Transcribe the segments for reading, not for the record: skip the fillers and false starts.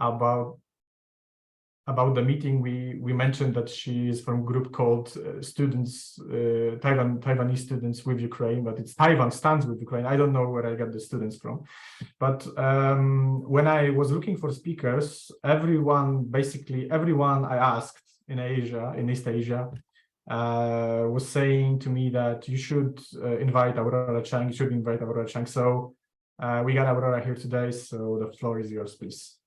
about the meeting, we mentioned that she is from a group called Taiwanese students with Ukraine, but it's Taiwan stands with Ukraine. I don't know where I got the students from, but when I was looking for speakers, basically everyone I asked in East Asia, was saying to me that you should invite Aurora Chang. So we got Aurora here today. So the floor is yours, please.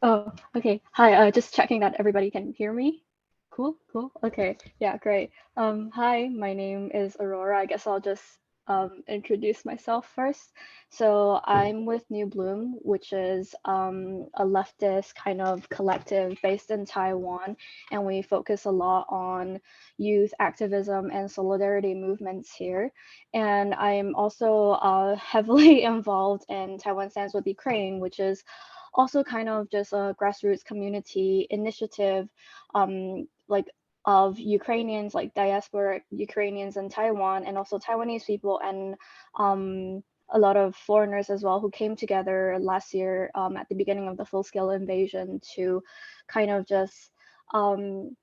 Oh, okay. Hi, just checking that everybody can hear me. Cool. Okay, yeah, great. Hi, my name is Aurora. I guess I'll just introduce myself first. So I'm with New Bloom, which is a leftist kind of collective based in Taiwan, and we focus a lot on youth activism and solidarity movements here. And I'm also heavily involved in Taiwan Stands with Ukraine, which is also kind of just a grassroots community initiative, like of Ukrainians, like diaspora Ukrainians in Taiwan, and also Taiwanese people, and a lot of foreigners as well, who came together last year at the beginning of the full-scale invasion to kind of just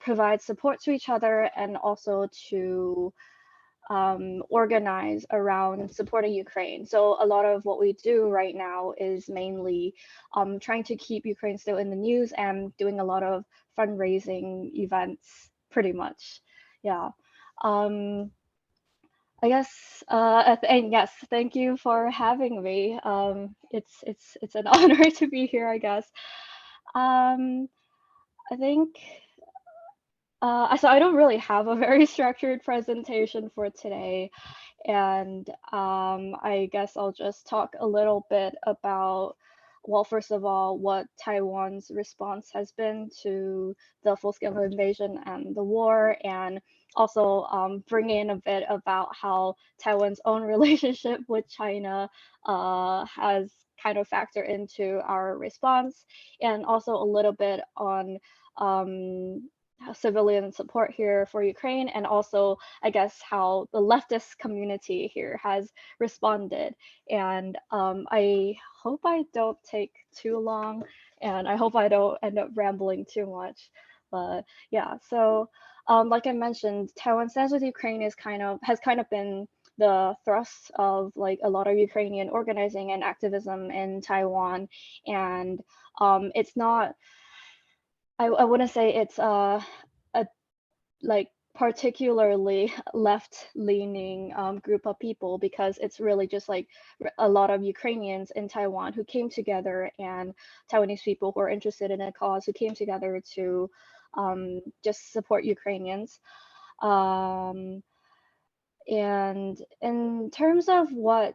provide support to each other, and also to organize around supporting Ukraine. So a lot of what we do right now is mainly trying to keep Ukraine still in the news and doing a lot of fundraising events, pretty much. Yeah. I guess, and yes, thank you for having me. It's an honor to be here, I guess. I think. So I don't really have a very structured presentation for today, and I guess I'll just talk a little bit about, well, first of all, what Taiwan's response has been to the full-scale invasion and the war, and also bring in a bit about how Taiwan's own relationship with China has kind of factored into our response, and also a little bit on civilian support here for Ukraine, and also I guess how the leftist community here has responded. And I hope I don't take too long, and I hope I don't end up rambling too much. But yeah, so like I mentioned, Taiwan Stands with Ukraine has kind of been the thrust of like a lot of Ukrainian organizing and activism in Taiwan, and it's not, I wouldn't say it's a like particularly left-leaning group of people, because it's really just like a lot of Ukrainians in Taiwan who came together, and Taiwanese people who are interested in a cause who came together to just support Ukrainians. And in terms of what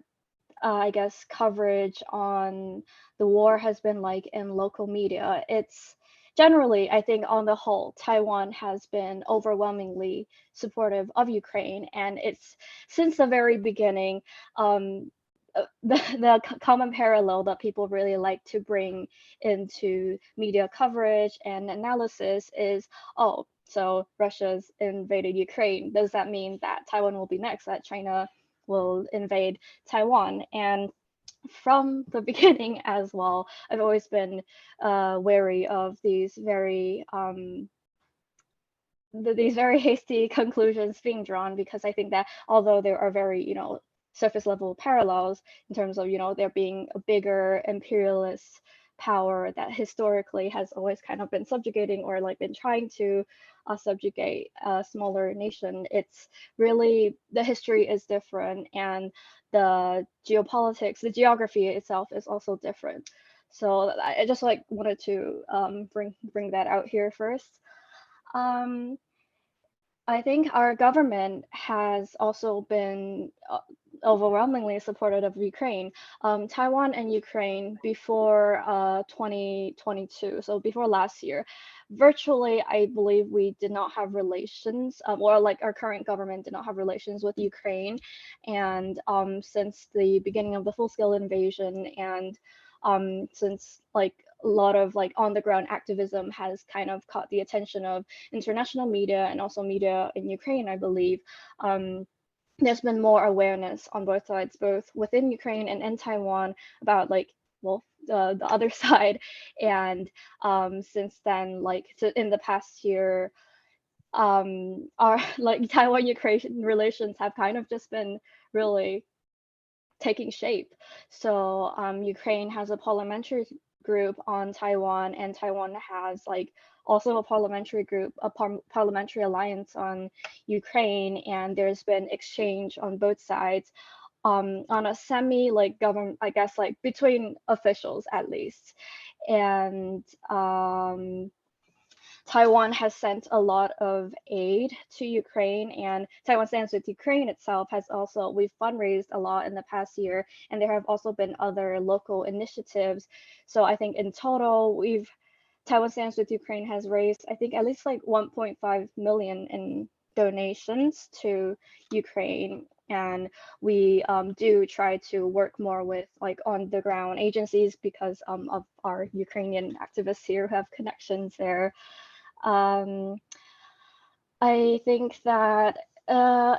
I guess coverage on the war has been like in local media, it's generally, I think on the whole, Taiwan has been overwhelmingly supportive of Ukraine, and it's since the very beginning. The common parallel that people really like to bring into media coverage and analysis is, oh, so Russia's invaded Ukraine. Does that mean that Taiwan will be next, that China will invade Taiwan? And from the beginning as well, I've always been wary of these very hasty conclusions being drawn, because I think that although there are very, surface level parallels in terms of, there being a bigger imperialist power that historically has always kind of been subjugating, or like been trying to subjugate a smaller nation, it's really, the history is different, and the geopolitics, the geography itself is also different. So I just like wanted to bring that out here first. I think our government has also been overwhelmingly supportive of Ukraine. Taiwan and Ukraine before 2022, so before last year, virtually, I believe we did not have relations, or like our current government did not have relations with Ukraine. And since the beginning of the full-scale invasion, and since like a lot of like on the ground activism has kind of caught the attention of international media and also media in Ukraine, I believe. there's been more awareness on both sides, both within Ukraine and in Taiwan, about like, well, the other side. And since then, like, in the past year, our like Taiwan Ukraine relations have kind of just been really taking shape. So Ukraine has a parliamentary group on Taiwan, and Taiwan has like also a parliamentary group, a parliamentary alliance on Ukraine, and there's been exchange on both sides, on a semi like government, I guess, like between officials at least. And Taiwan has sent a lot of aid to Ukraine, and Taiwan Stands with Ukraine itself has also, we've fundraised a lot in the past year, and there have also been other local initiatives. So I think in total, Taiwan Stands with Ukraine has raised, I think, at least like 1.5 million in donations to Ukraine. And we do try to work more with like on the ground agencies because of our Ukrainian activists here who have connections there. um, I think that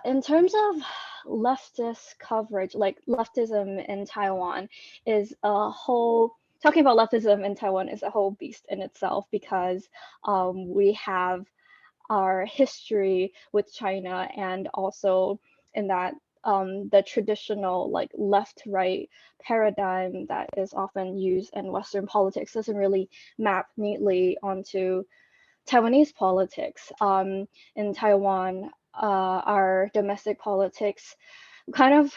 in terms of leftist coverage, like leftism in Taiwan is a whole, talking about leftism in Taiwan is a whole beast in itself, because we have our history with China, and also in that the traditional like left-right paradigm that is often used in Western politics doesn't really map neatly onto Taiwanese politics. In Taiwan, our domestic politics kind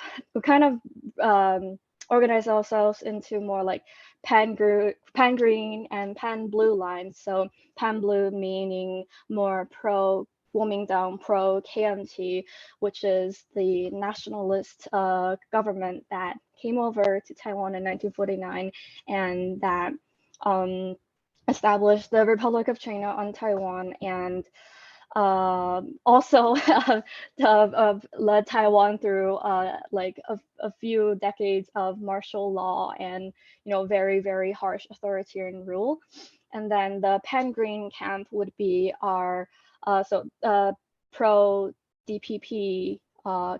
of organize ourselves into more like pan green and pan blue lines. So pan blue meaning more pro Kuomintang, pro KMT, which is the nationalist government that came over to Taiwan in 1949, and that um, established the Republic of China on Taiwan, and also led Taiwan through like a few decades of martial law and, you know, very, very harsh authoritarian rule. And then the Pan Green camp would be our pro DPP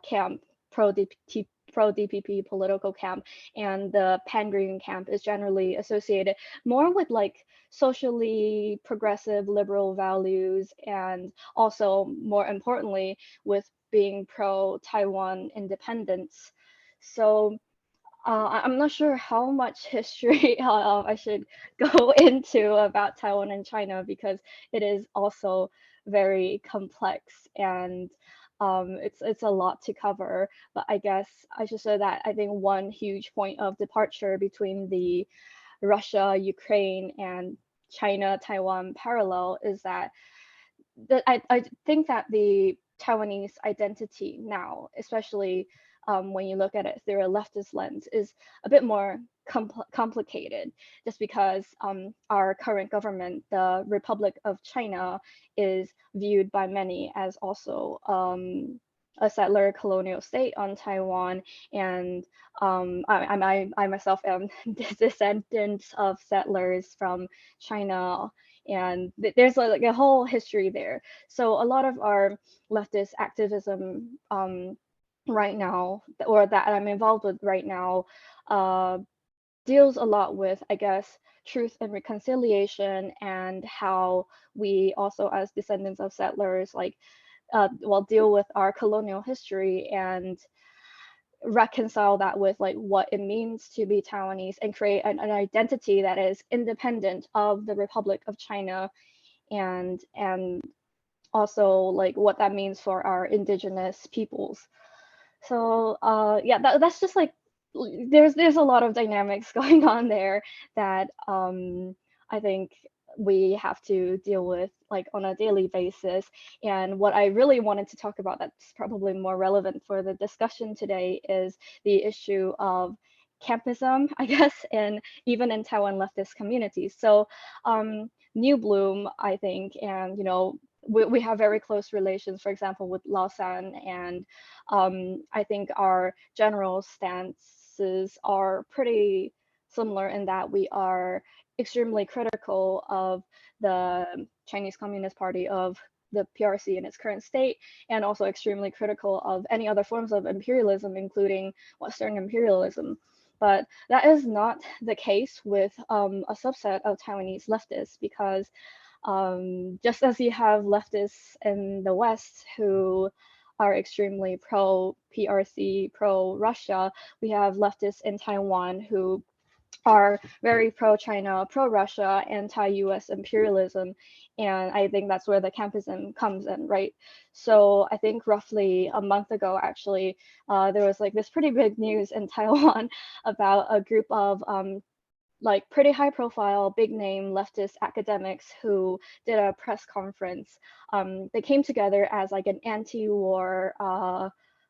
camp, pro DPP political camp, and the Pan Green camp is generally associated more with like socially progressive liberal values, and also more importantly with being pro Taiwan independence. So I'm not sure how much history I should go into about Taiwan and China, because it is also very complex, and it's a lot to cover. But I guess I should say that I think one huge point of departure between the Russia, Ukraine, and China, Taiwan parallel is that I think that the Taiwanese identity now, especially when you look at it through a leftist lens, is a bit more complicated, just because our current government, the Republic of China, is viewed by many as also a settler colonial state on Taiwan. And I myself am descendant of settlers from China, and there's like a whole history there. So a lot of our leftist activism right now, or that I'm involved with right now, uh, deals a lot with, I guess, truth and reconciliation, and how we also, as descendants of settlers, like well, deal with our colonial history and reconcile that with like what it means to be Taiwanese, and create an identity that is independent of the Republic of China, and also like what that means for our indigenous peoples. So yeah, that's just like, there's a lot of dynamics going on there that I think we have to deal with like on a daily basis. And what I really wanted to talk about that's probably more relevant for the discussion today is the issue of campism, I guess, and even in Taiwan leftist communities. So New Bloom, I think, and you know, we have very close relations, for example, with Lausanne, and I think our general stances are pretty similar in that we are extremely critical of the Chinese Communist Party, of the PRC in its current state, and also extremely critical of any other forms of imperialism, including Western imperialism. But that is not the case with a subset of Taiwanese leftists, because just as you have leftists in the West who are extremely pro PRC, pro Russia, we have leftists in Taiwan who are very pro-China, pro-Russia, anti-US imperialism. And I think that's where the campism comes in, right? So I think roughly a month ago, actually, there was like this pretty big news in Taiwan about a group of like pretty high profile, big name leftist academics who did a press conference. They came together as like an anti-war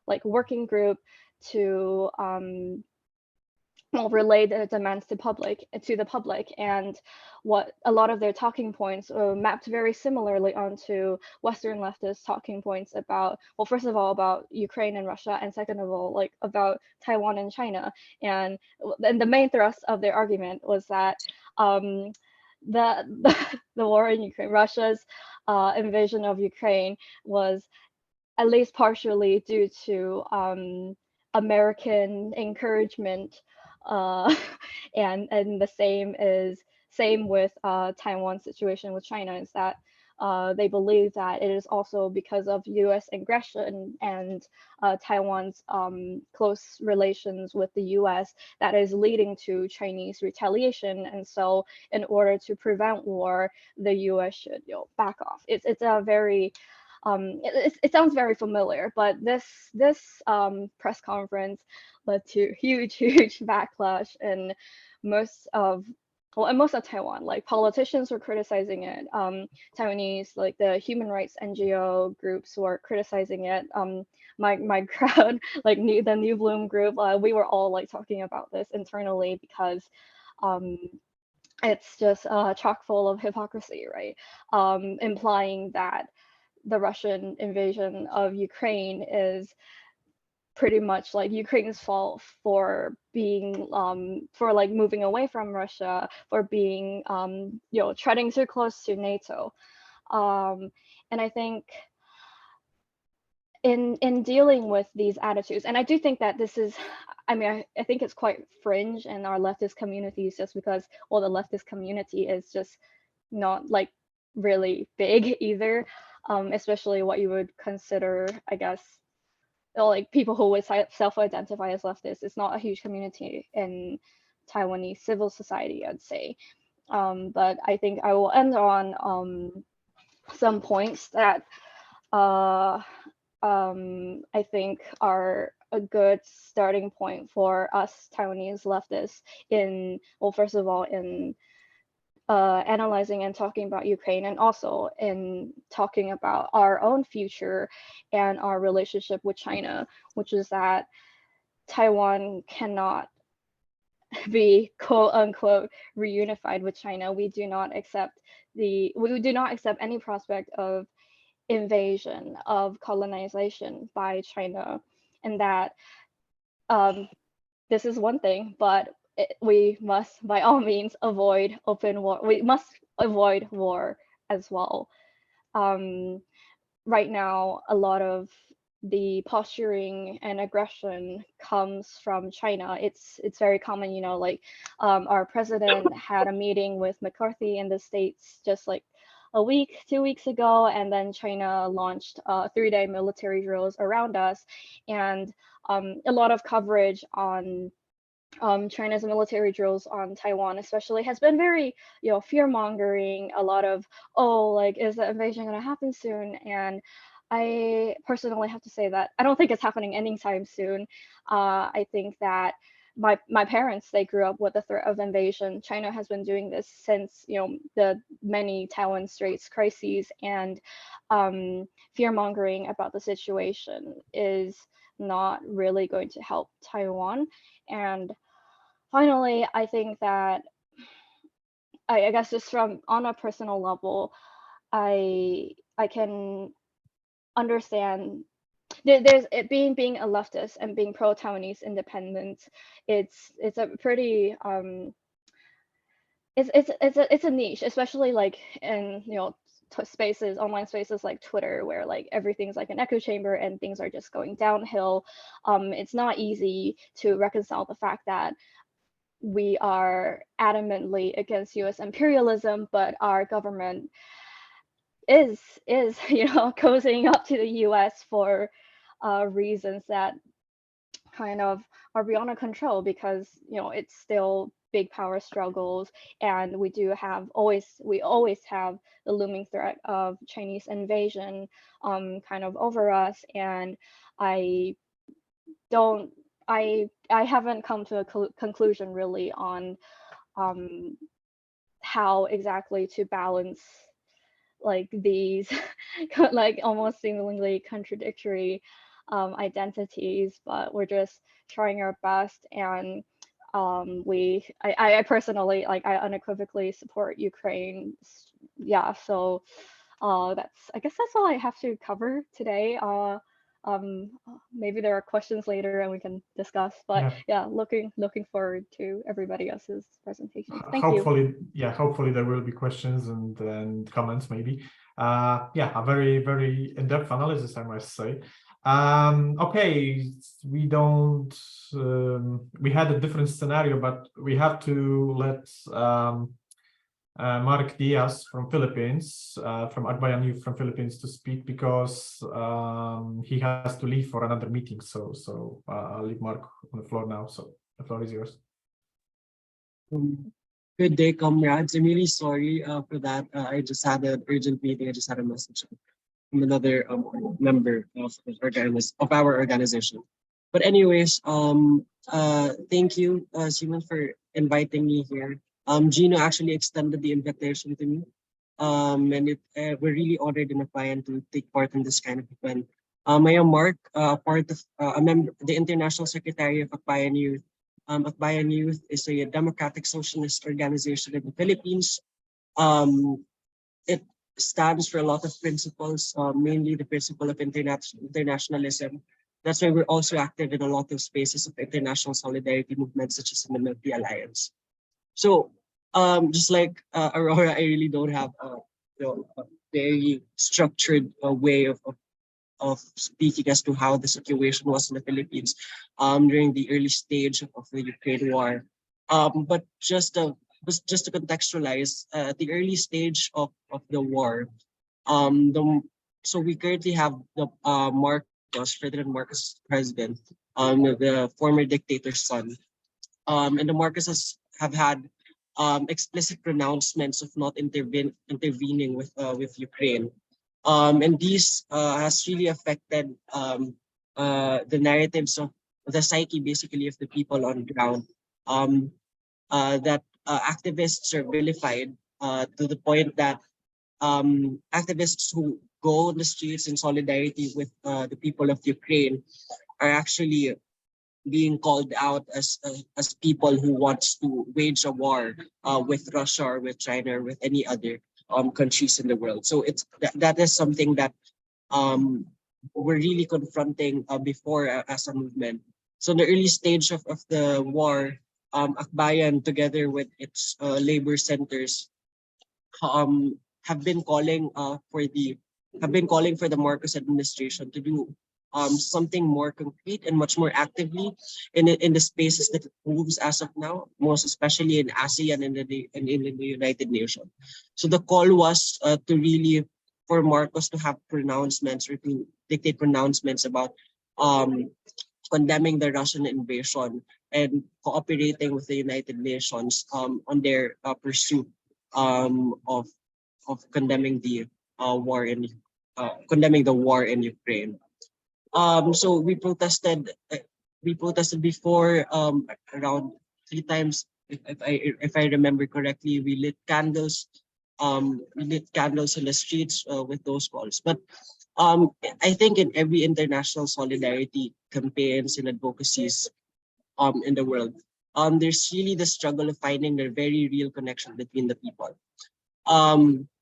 like working group to relay the demands to the public, and what a lot of their talking points mapped very similarly onto Western leftist talking points about, well, first of all, about Ukraine and Russia, and second of all, like about Taiwan and China. And the main thrust of their argument was that the war in Ukraine, Russia's invasion of Ukraine, was at least partially due to American encouragement, uh, and the same with Taiwan's situation with China, is that they believe that it is also because of U.S. aggression and Taiwan's close relations with the U.S. that is leading to Chinese retaliation. And so, in order to prevent war, the U.S. should back off. It's a very it sounds very familiar, but this press conference led to huge backlash in most of most of Taiwan. Like politicians were criticizing it. Taiwanese, like the human rights NGO groups, were criticizing it. My crowd, like the New Bloom group, we were all like talking about this internally, because it's just chock full of hypocrisy, right? Implying that the Russian invasion of Ukraine is pretty much like Ukraine's fault for being for like moving away from Russia, for being treading too close to NATO. And I think in dealing with these attitudes, and I do think that this is, I mean, I think it's quite fringe in our leftist communities, just because, well, the leftist community is just not like really big either, especially what you would consider, I guess, like people who would self-identify as leftists. It's not a huge community in Taiwanese civil society, I'd say. But I think I will end on some points that I think are a good starting point for us Taiwanese leftists in, well, first of all, in analyzing and talking about Ukraine, and also in talking about our own future and our relationship with China, which is that Taiwan cannot be quote unquote reunified with China. We do not accept any prospect of invasion, of colonization by China, and that this is one thing, but we must by all means avoid open war. We must avoid war as well. Right now, a lot of the posturing and aggression comes from China. It's very common, like our president had a meeting with McCarthy in the States just like a week, 2 weeks ago, and then China launched 3-day military drills around us, and a lot of coverage on China's military drills on Taiwan, especially, has been very, fear mongering. A lot of, oh, like, is the invasion going to happen soon? And I personally have to say that I don't think it's happening anytime soon. I think that my parents, they grew up with the threat of invasion. China has been doing this since the many Taiwan Straits crises, and fear mongering about the situation is not really going to help Taiwan. And finally, I think that I guess just from on a personal level, I can understand there's it being a leftist and being pro Taiwanese independence. It's a pretty it's a niche, especially like in spaces, online spaces like Twitter, where like everything's like an echo chamber and things are just going downhill. It's not easy to reconcile the fact that we are adamantly against US imperialism, but our government is cozying up to the US for reasons that kind of are beyond our control, because it's still big power struggles, and we always have the looming threat of Chinese invasion kind of over us. And I don't I haven't come to a conclusion really on how exactly to balance like these like almost seemingly contradictory identities, but we're just trying our best. And I personally, like, I unequivocally support Ukraine. Yeah, so I guess that's all I have to cover today. Maybe there are questions later and we can discuss, but yeah, looking forward to everybody else's presentations. Thank you. Hopefully there will be questions and comments maybe. Yeah, a very, very in-depth analysis, I must say. Okay, we had a different scenario, but we have to let Mark Diaz from Philippines, from Akbayan Youth from Philippines, to speak, because he has to leave for another meeting. So I'll leave Mark on the floor now. So the floor is yours. Good day, comrades. I'm really sorry for that. I just had an urgent meeting. I just had a message from another member of our organization. But anyways, thank you, Simon, for inviting me here. Gino actually extended the invitation to me, and we're really honored in Akbayan to take part in this kind of event. I am Mark, part of a member, the International Secretary of Akbayan Youth. Akbayan Youth is a democratic socialist organization in the Philippines. It stands for a lot of principles, mainly the principle of internationalism. That's why we're also active in a lot of spaces of international solidarity movements, such as in the Military Alliance. So, just like Aurora, I really don't have a very structured way of speaking as to how the situation was in the Philippines during the early stage of the Ukraine war. But just to contextualize, the early stage of the war, so we currently have the Ferdinand Marcos president, the former dictator's son, and the Marcoses have had explicit pronouncements of not intervening with Ukraine. And these has really affected the narratives of the psyche, basically, of the people on the ground. That activists are vilified to the point that activists who go on the streets in solidarity with the people of Ukraine are actually being called out as people who wants to wage a war with Russia or with China or with any other countries in the world. So that is something that we're really confronting before as a movement. So in the early stage of the war, Akbayan, together with its labor centers, have been calling for the Marcos administration to do something more concrete and much more actively in the spaces that it moves as of now, most especially in ASEAN and in the United Nations. So the call was for Marcos to have pronouncements or to dictate pronouncements about condemning the Russian invasion and cooperating with the United Nations on their pursuit of condemning the war in Ukraine. So we protested before around 3 times, if I remember correctly. We lit candles in the streets with those calls. But I think in every international solidarity campaigns and advocacies in the world, there's really the struggle of finding the very real connection between the people.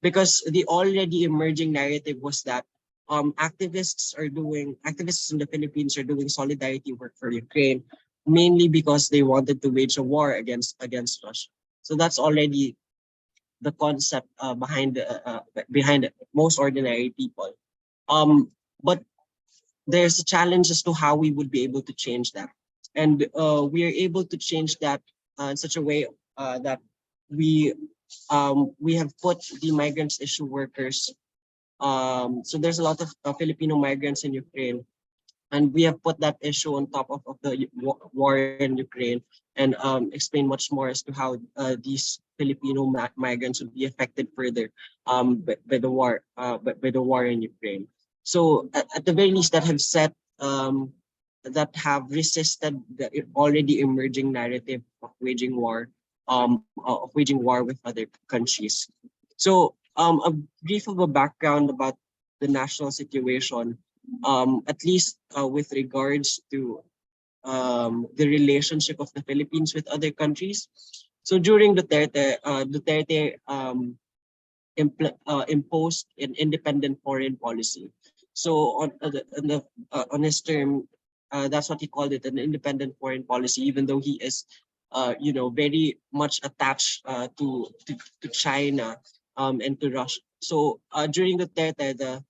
Because the already emerging narrative was that activists in the Philippines are doing solidarity work for Ukraine, mainly because they wanted to wage a war against Russia. So that's already the concept behind most ordinary people. But there's a challenge as to how we would be able to change that. And we are able to change that in such a way that we have put the migrants issue workers. So there's a lot of Filipino migrants in Ukraine, and we have put that issue on top of the war in Ukraine, and explain much more as to how these Filipino migrants would be affected further by the war by the war in Ukraine. So at the very least, that have resisted the already emerging narrative of waging war with other countries. So a brief of a background about the national situation, at least with regards to the relationship of the Philippines with other countries. So during Duterte imposed an independent foreign policy. So on his term, that's what he called it, an independent foreign policy, even though he is very much attached to China and to Russia. So during Duterte,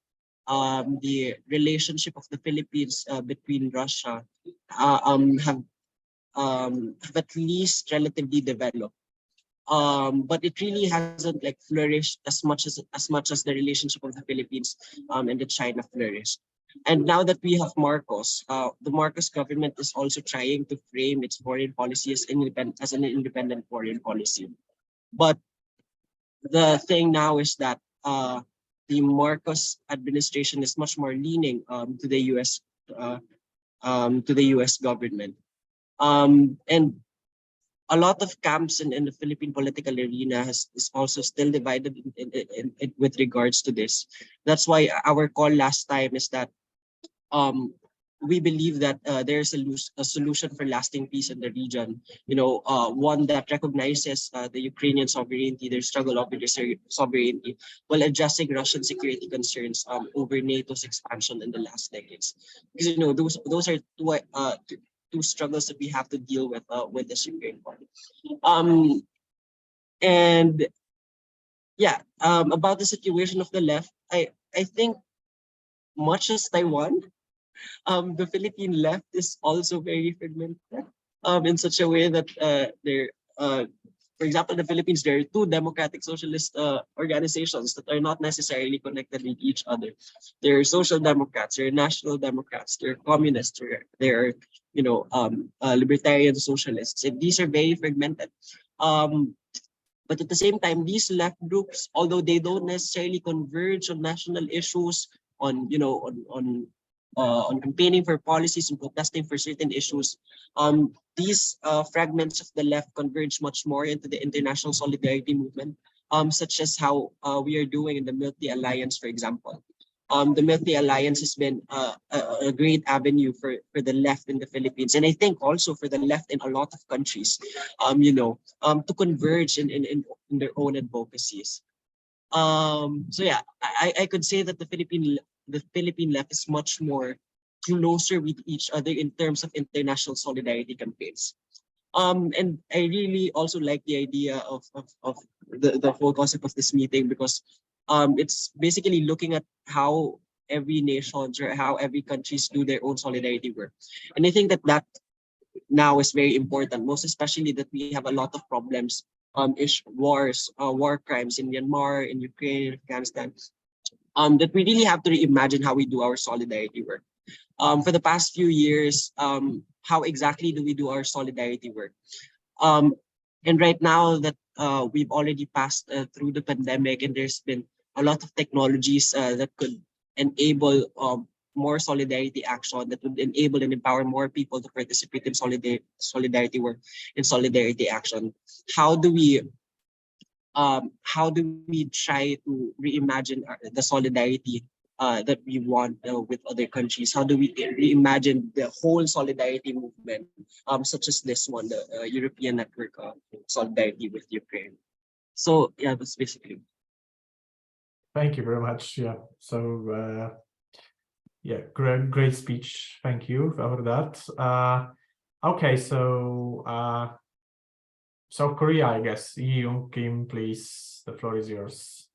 the relationship of the Philippines between Russia have at least relatively developed. But it really hasn't like flourished as much as the relationship of the Philippines and the China flourished. And now that we have Marcos, the Marcos government is also trying to frame its foreign policy as an independent foreign policy. But the thing now is that the Marcos administration is much more leaning to the U.S. government, and a lot of camps in the Philippine political arena is also still divided with regards to this. That's why our call last time is that we believe that there's a solution for lasting peace in the region. One that recognizes the Ukrainian sovereignty, their struggle over their sovereignty, while addressing Russian security concerns over NATO's expansion in the last decades. Because those are two struggles that we have to deal with this Ukraine war. And yeah, about the situation of the left, I think much as Taiwan, the Philippine left is also very fragmented in such a way that for example, in the Philippines, there are two democratic socialist organizations that are not necessarily connected with each other. There are social democrats, there are national democrats, there are communists, there are libertarian socialists, and these are very fragmented. But at the same time, these left groups, although they don't necessarily converge on national issues, on campaigning for policies and protesting for certain issues, these fragments of the left converge much more into the international solidarity movement, such as how we are doing in the Milk-Tea Alliance, for example. The Milk-Tea Alliance has been a great avenue for the left in the Philippines, and I think also for the left in a lot of countries, to converge in their own advocacies. So yeah, I could say that the Philippine left is much more closer with each other in terms of international solidarity campaigns. And I really also like the idea of the whole concept of this meeting, because it's basically looking at how every nation or how every countries do their own solidarity work. And I think that now is very important, most especially that we have a lot of problems, war crimes in Myanmar, in Ukraine, in Afghanistan, that we really have to reimagine how we do our solidarity work. For the past few years, how exactly do we do our solidarity work? And right now that we've already passed through the pandemic, and there's been a lot of technologies that could enable more solidarity action, that would enable and empower more people to participate in solidarity work, in solidarity action. How do we try to reimagine the solidarity that we want with other countries? How do we reimagine the whole solidarity movement, such as this one, the European Network of Solidarity with Ukraine? So yeah, that's basically. Thank you very much. Yeah. So yeah, great speech. Thank you for that. Okay, so South Korea, I guess. Young Kim, please, the floor is yours.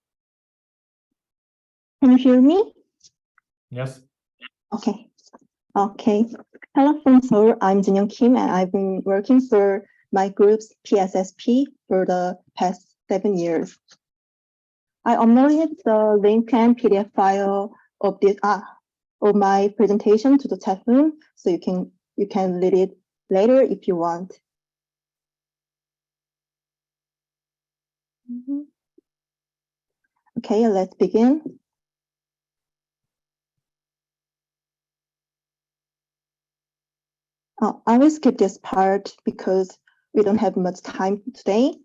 Can you hear me? Yes. Okay. Okay. Hello from Seoul. I'm Young Kim, and I've been working for my group's PSSP for the past 7 years. I uploaded the link and PDF file of this of my presentation to the chat room, so you can read it later if you want. Okay, let's begin. I will skip this part because we don't have much time today.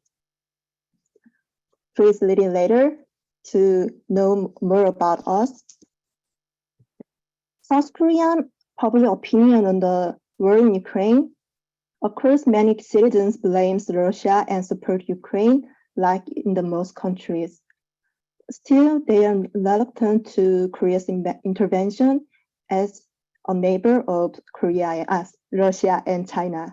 Please read it later to know more about us. South Korean public opinion on the war in Ukraine. Of course, many citizens blame Russia and support Ukraine, like in the most countries. Still, they are reluctant to Korea's intervention as a neighbor of Korea as Russia and China.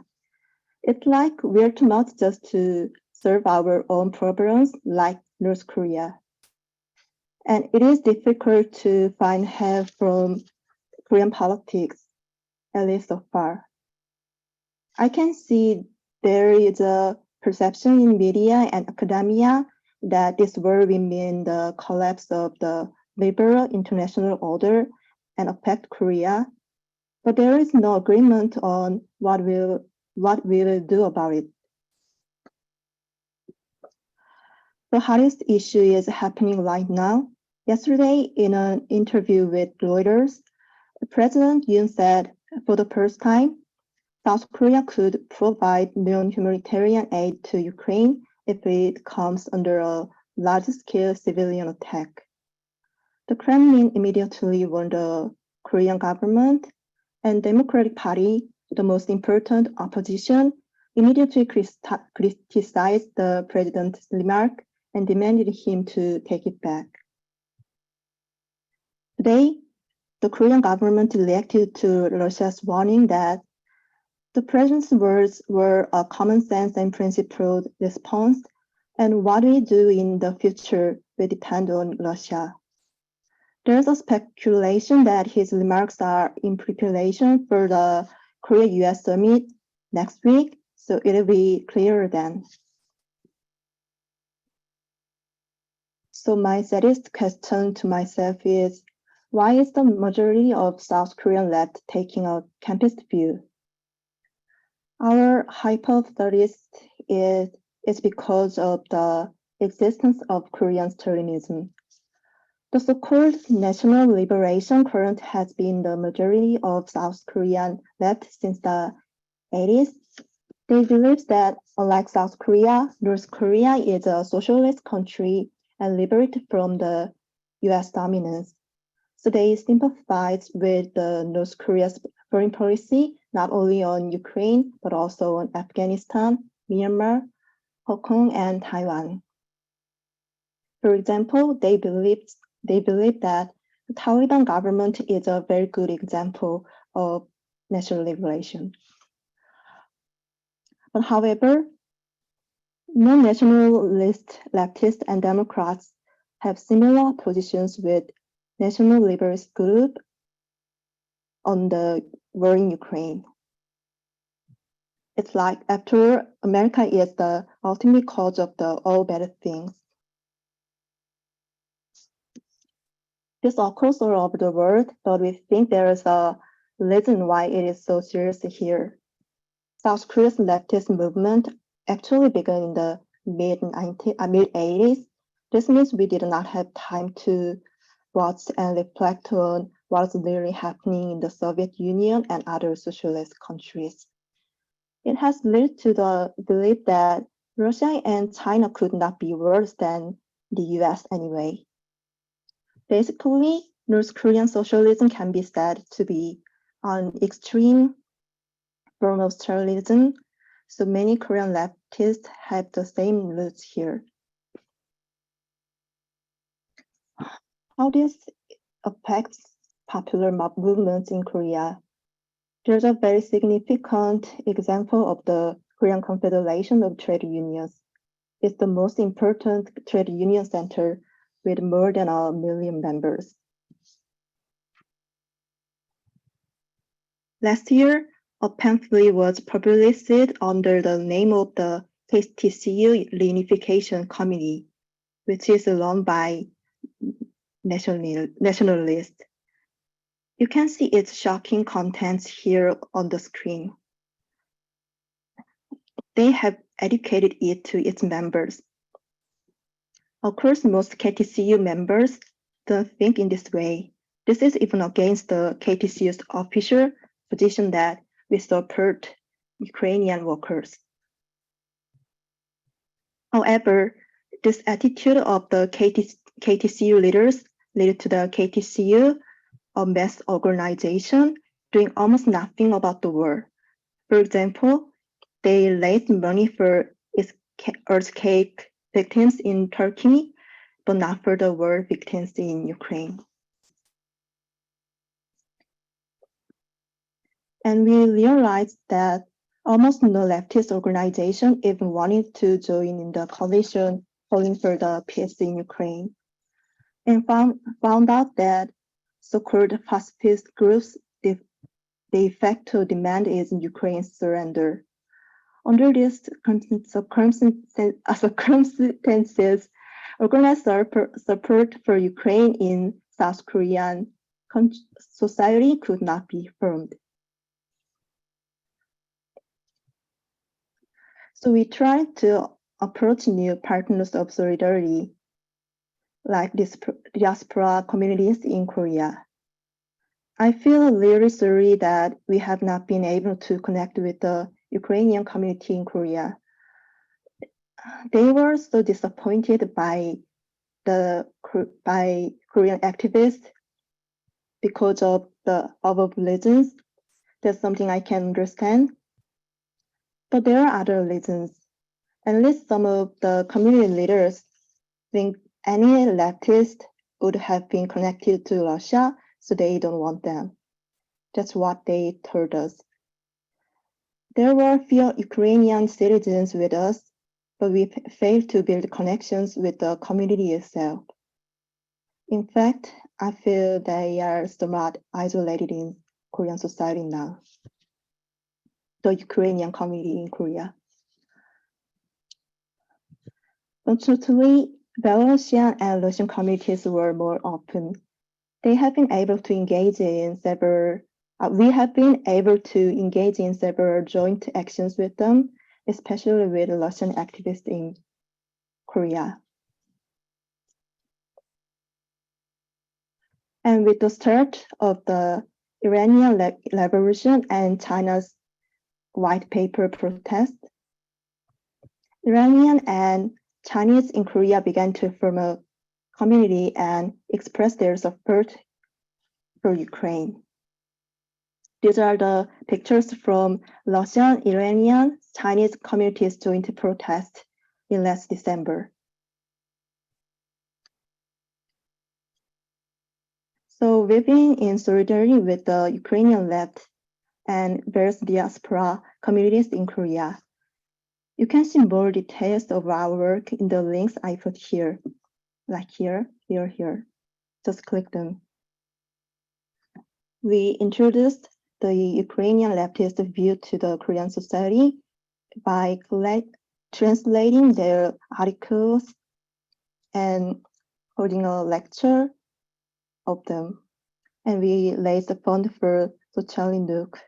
It's like we're not just to solve our own problems like North Korea. And it is difficult to find help from Korean politics, at least so far. I can see there is a perception in media and academia that this war will mean the collapse of the liberal international order and affect Korea, but there is no agreement on what we'll do about it. The hottest issue is happening right now. Yesterday, in an interview with Reuters, President Yoon said for the first time, South Korea could provide non-humanitarian aid to Ukraine if it comes under a large-scale civilian attack. The Kremlin immediately warned the Korean government, and Democratic Party, the most important opposition, immediately criticized the president's remark and demanded him to take it back. Today, the Korean government reacted to Russia's warning that the president's words were a common sense and principled response, and what we do in the future will depend on Russia. There's a speculation that his remarks are in preparation for the Korea-US summit next week, so it'll be clearer then. So my saddest question to myself is, why is the majority of South Korean left taking a campist view? Our hypothesis is because of the existence of Korean Stalinism. The so-called National Liberation Current has been the majority of South Korean left since the 80s. They believe that, unlike South Korea, North Korea is a socialist country and liberated from the US dominance. So they sympathize with the North Korea's foreign policy, not only on Ukraine, but also on Afghanistan, Myanmar, Hong Kong, and Taiwan. For example, they believe that the Taliban government is a very good example of national liberation. But however, non-nationalist leftists and Democrats have similar positions with national liberals group on the war in Ukraine. It's like, after all, America is the ultimate cause of all bad things. This occurs all over the world, but we think there is a reason why it is so serious here. South Korea's leftist movement actually began in the mid-80s. This means we did not have time to watch and reflect on what's really happening in the Soviet Union and other socialist countries. It has led to the belief that Russia and China could not be worse than the US anyway. Basically, North Korean socialism can be said to be an extreme form of Stalinism, so many Korean leftists have the same roots here. How this affects popular movements in Korea? There's a very significant example of the Korean Confederation of Trade Unions. It's the most important trade union center with more than 1 million members. Last year, a pamphlet was published under the name of the KTCU Reunification Committee, which is run by nationalists. You can see its shocking contents here on the screen. They have educated it to its members. Of course, most KTCU members don't think in this way. This is even against the KTCU's official position that we support Ukrainian workers. However, this attitude of the KTCU leaders led to the KTCU, a mass organization, doing almost nothing about the war. For example, they raised money for its earthquake victims in Turkey, but not for the war victims in Ukraine. And we realized that almost no leftist organization even wanted to join in the coalition calling for the peace in Ukraine, and found out that so-called pacifist groups, de facto demand is Ukraine's surrender. Under these circumstances, organized support for Ukraine in South Korean society could not be formed. So we tried to approach new partners of solidarity, like diaspora communities in Korea. I feel really sorry that we have not been able to connect with the Ukrainian community in Korea. They were so disappointed by Korean activists because of the above reasons. That's something I can understand. But there are other reasons. At least some of the community leaders think any leftist would have been connected to Russia, so they don't want them. That's what they told us. There were few Ukrainian citizens with us, but we failed to build connections with the community itself. In fact, I feel they are somewhat isolated in Korean society now, the Ukrainian community in Korea. Unfortunately, Belarusian and Russian communities were more open. They have been able to engage in several we have been able to engage in several joint actions with them, especially with Russian activists in Korea. And with the start of the Iranian Revolution and China's white paper protest, Iranian and Chinese in Korea began to form a community and express their support for Ukraine. These are the pictures from Russian, Iranian, Chinese communities joint protest in last December. So we've been in solidarity with the Ukrainian left and various diaspora communities in Korea. You can see more details of our work in the links I put here, like here. Just click them. We introduced the Ukrainian leftist view to the Korean society by translating their articles and holding a lecture of them. And we raised a fund for Socially Nook.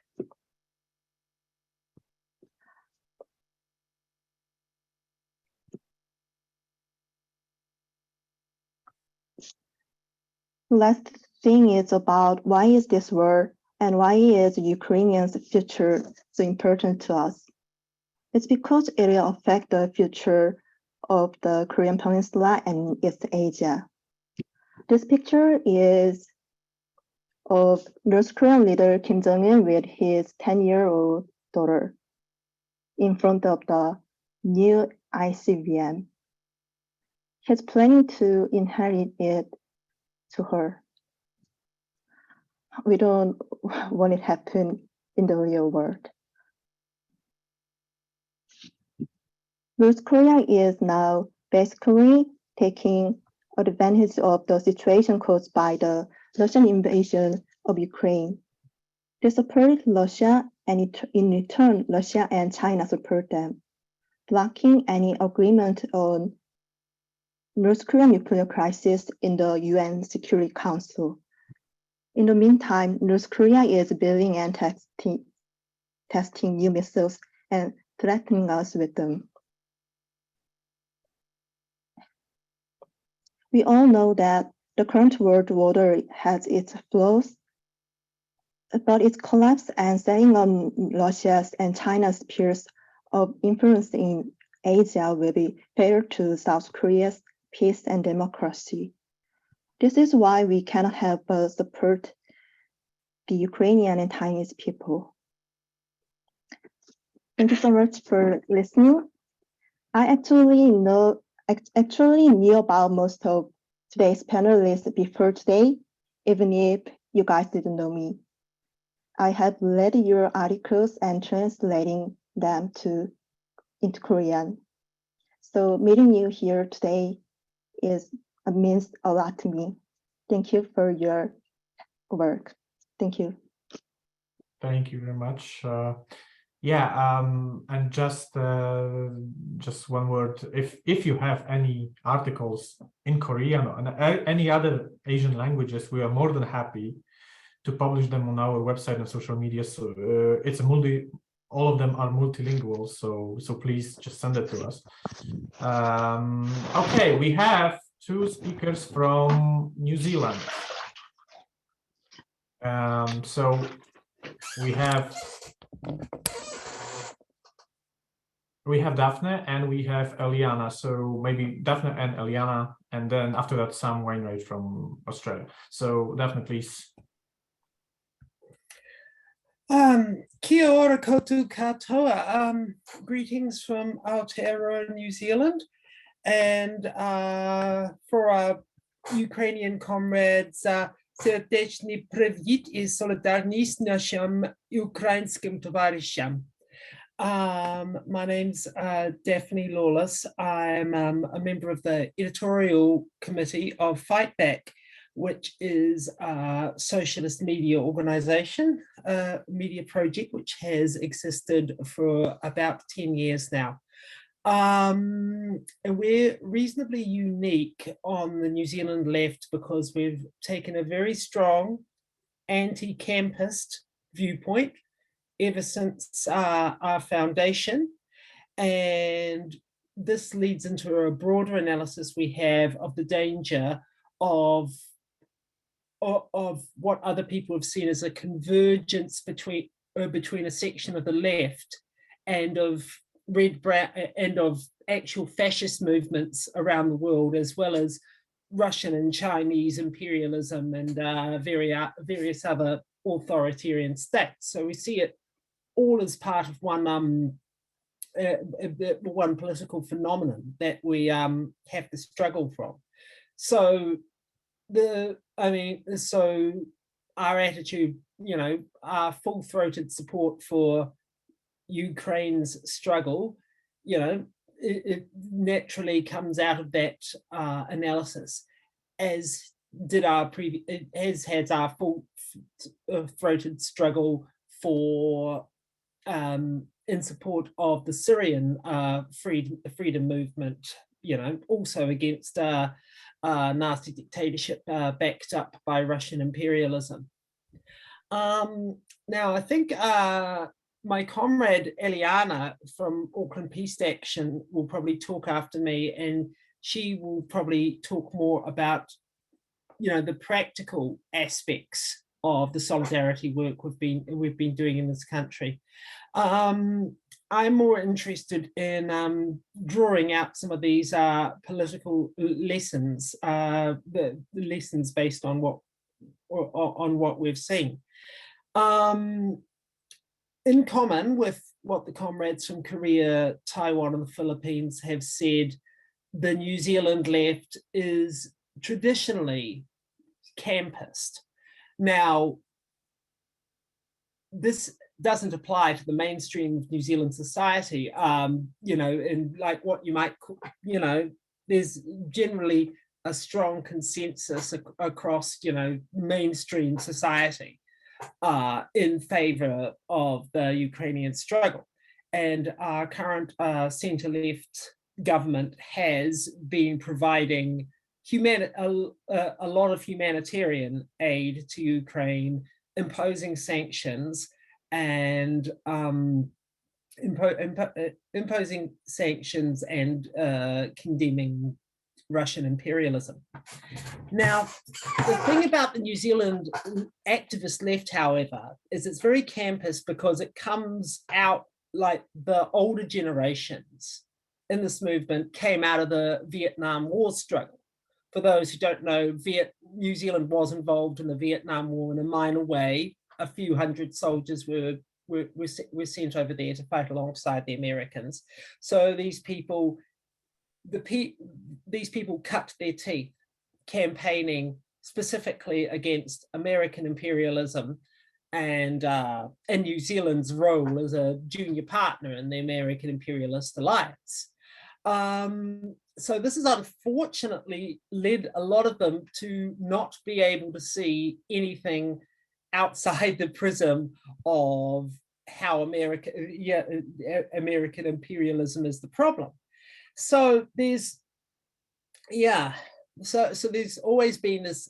Last thing is about why is this war and why is Ukrainians' future so important to us? It's because it will affect the future of the Korean Peninsula and East Asia. This picture is of North Korean leader Kim Jong-un with his 10-year-old daughter in front of the new ICBM. He's planning to inherit it to her. We don't want it to happen in the real world. North Korea is now basically taking advantage of the situation caused by the Russian invasion of Ukraine. They support Russia, and in return, Russia and China support them, blocking any agreement on North Korean nuclear crisis in the UN Security Council. In the meantime, North Korea is building and testing new missiles and threatening us with them. We all know that the current world order has its flaws, but its collapse and setting on Russia's and China's spheres of influence in Asia will be fatal to South Korea's peace and democracy. This is why we cannot help but support the Ukrainian and Chinese people. Thank you so much for listening. I actually knew about most of today's panelists before today, even if you guys didn't know me. I have read your articles and translating them into Korean. So meeting you here today means a lot to me. Thank you for your work. Thank you. Thank you very much. And just one word. If you have any articles in Korean or any other Asian languages, we are more than happy to publish them on our website and social media. So it's all of them are multilingual. So please just send it to us. Okay, we have two speakers from New Zealand. So we have Daphne and we have Eliana. So maybe Daphne and Eliana, and then after that, Sam Wainwright from Australia. So Daphne, please. Kia ora koutou katoa. Greetings from Aotearoa, New Zealand. And for our Ukrainian comrades, Serdeczny привіт і солідарність нашим українським товаришам. My name's Daphne Lawless. I'm a member of the editorial committee of Fight Back, which is a socialist media organization, media project, which has existed for about 10 years now. And we're reasonably unique on the New Zealand left because we've taken a very strong anti-campist viewpoint ever since our foundation. And this leads into a broader analysis we have of the danger of what other people have seen as a convergence between a section of the left and of actual fascist movements around the world, as well as Russian and Chinese imperialism and various other authoritarian states. So we see it all as part of one political phenomenon that we have to struggle from. So our attitude, our full-throated support for Ukraine's struggle, it naturally comes out of that analysis, as has our full-throated struggle for in support of the Syrian freedom movement, also against nasty dictatorship backed up by Russian imperialism. Now, I think my comrade Eliana from Auckland Peace Action will probably talk after me, and she will probably talk more about, the practical aspects of the solidarity work we've been doing in this country. I'm more interested in drawing out some of these political lessons, the lessons based on what we've seen. In common with what the comrades from Korea, Taiwan, and the Philippines have said, the New Zealand left is traditionally campist. Now, this doesn't apply to the mainstream of New Zealand society. You know, in like what you might call, you know, there's generally a strong consensus across, you know, mainstream society in favor of the Ukrainian struggle. And our current centre-left government has been providing a lot of humanitarian aid to Ukraine, imposing sanctions and imposing sanctions and condemning Russian imperialism. Now, the thing about the New Zealand activist left, however, is it's very campus because it comes out like the older generations in this movement came out of the Vietnam War struggle. For those who don't know, New Zealand was involved in the Vietnam War in a minor way. A few hundred soldiers were sent over there to fight alongside the Americans. So these people cut their teeth campaigning specifically against American imperialism and New Zealand's role as a junior partner in the American imperialist alliance. So this has unfortunately led a lot of them to not be able to see anything outside the prism of how American imperialism is the problem. So there's, so there's always been this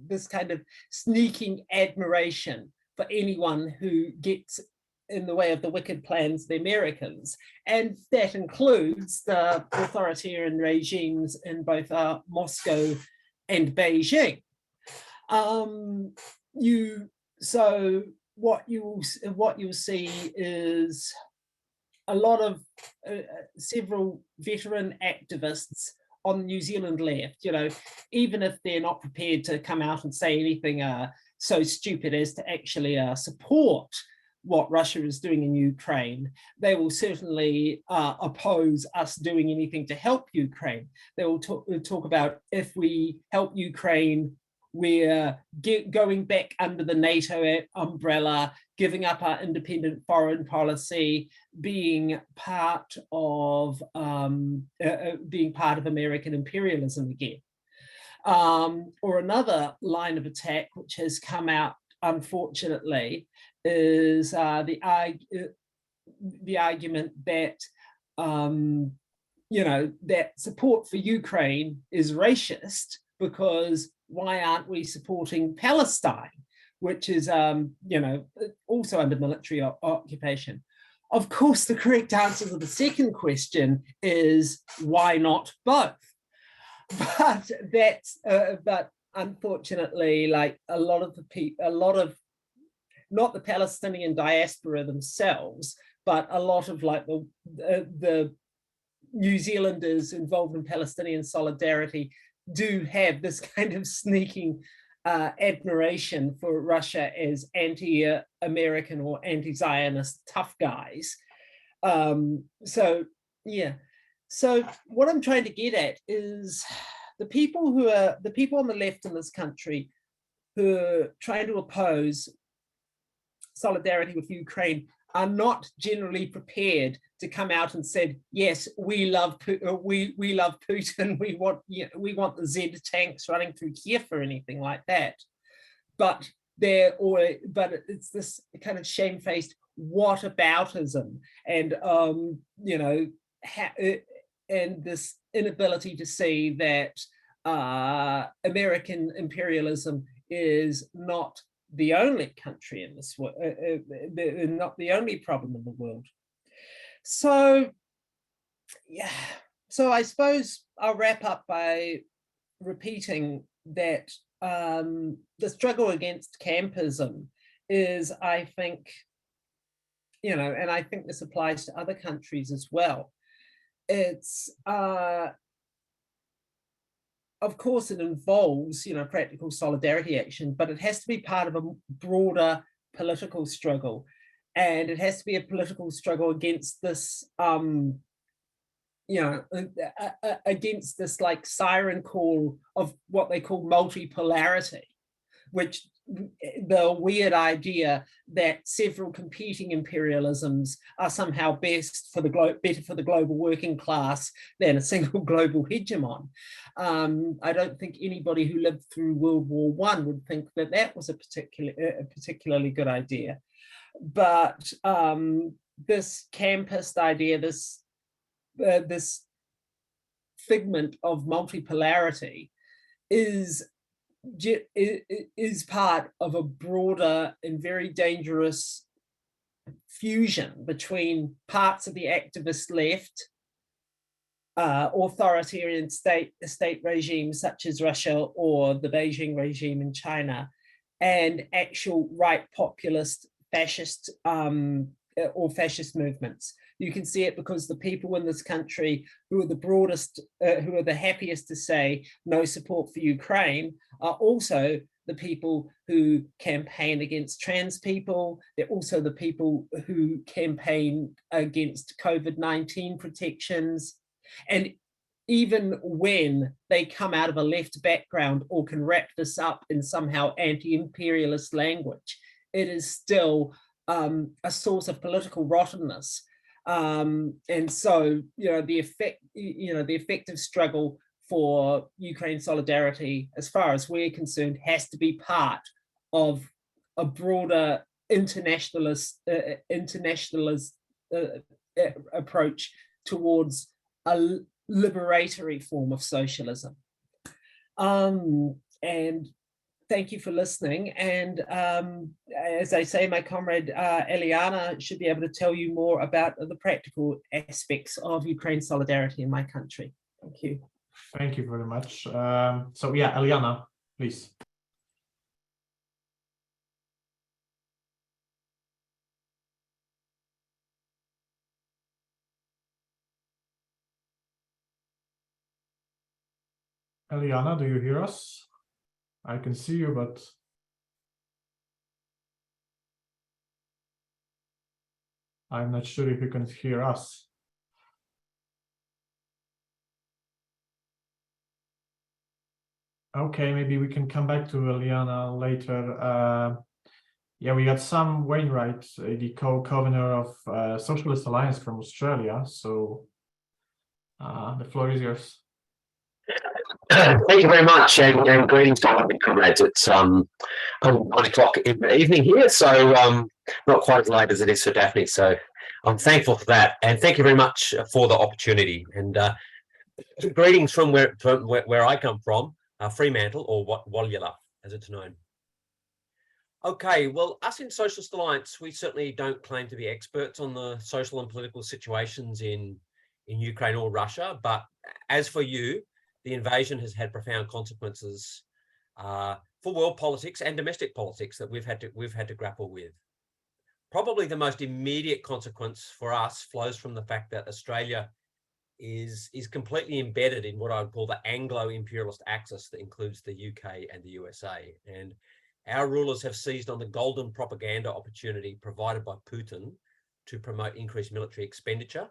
this kind of sneaking admiration for anyone who gets in the way of the wicked plans of the Americans, and that includes the authoritarian regimes in both Moscow and Beijing. So what you'll see is a lot of several veteran activists on the New Zealand left, you know, even if they're not prepared to come out and say anything so stupid as to actually support what Russia is doing in Ukraine, they will certainly oppose us doing anything to help Ukraine. They will talk about, if we help Ukraine, we're going back under the NATO umbrella, giving up our independent foreign policy, being part of American imperialism again. Or another line of attack which has come out, unfortunately, is the argument that you know, that support for Ukraine is racist, because why aren't we supporting Palestine, which is you know, also under military occupation? Of course, the correct answer to the second question is why not both? But that's but unfortunately, like a lot of not the Palestinian diaspora themselves, but a lot of like the New Zealanders involved in Palestinian solidarity do have this kind of sneaking admiration for Russia as anti-American or anti-Zionist tough guys. So yeah, so what I'm trying to get at is the people on the left in this country who are trying to oppose solidarity with Ukraine are not generally prepared to come out and said, yes, we love Putin, we want the Z tanks running through Kiev or anything like that. But it's this kind of shamefaced whataboutism, and you know, and this inability to see that American imperialism is not the only country in this world, not the only problem in the world. So, yeah, so I suppose I'll wrap up by repeating that the struggle against campism is, I think, you know, and I think this applies to other countries as well. It's of course, it involves, you know, practical solidarity action, but it has to be part of a broader political struggle. And it has to be a political struggle against this, you know, against this like siren call of what they call multipolarity, which the weird idea that several competing imperialisms are somehow best for the better for the global working class than a single global hegemon. I don't think anybody who lived through World War I would think that that was a particularly good idea. But this campist idea, this figment of multipolarity, is part of a broader and very dangerous fusion between parts of the activist left, authoritarian state regimes such as Russia or the Beijing regime in China, and actual right populist fascist or fascist movements. You can see it because the people in this country who are the broadest, who are the happiest to say no support for Ukraine, are also the people who campaign against trans people. They're also the people who campaign against COVID-19 protections. And even when they come out of a left background or can wrap this up in somehow anti-imperialist language, it is still a source of political rottenness. And so, the effective struggle for Ukraine solidarity, as far as we're concerned, has to be part of a broader internationalist approach towards a liberatory form of socialism. And thank you for listening. And as I say, my comrade Eliana should be able to tell you more about the practical aspects of Ukraine solidarity in my country. Thank you. Thank you very much. So yeah, Eliana, please. Eliana, do you hear us? I can see you, but I'm not sure if you can hear us. Okay, maybe we can come back to Eliana later. Yeah, we got Sam Wainwright, the co-convener of Socialist Alliance from Australia. So the floor is yours. Thank you very much, and greetings to all of my comrades. It's 1 o'clock in the evening here, so not quite as late as it is for Daphne. So I'm thankful for that, and thank you very much for the opportunity. And greetings from where I come from, Fremantle, or Wallula, as it's known. Okay, well, us in Socialist Alliance, we certainly don't claim to be experts on the social and political situations in Ukraine or Russia, but as for you, the invasion has had profound consequences for world politics and domestic politics that we've had to grapple with. Probably the most immediate consequence for us flows from the fact that Australia is completely embedded in what I would call the Anglo-imperialist axis that includes the UK and the USA. And our rulers have seized on the golden propaganda opportunity provided by Putin to promote increased military expenditure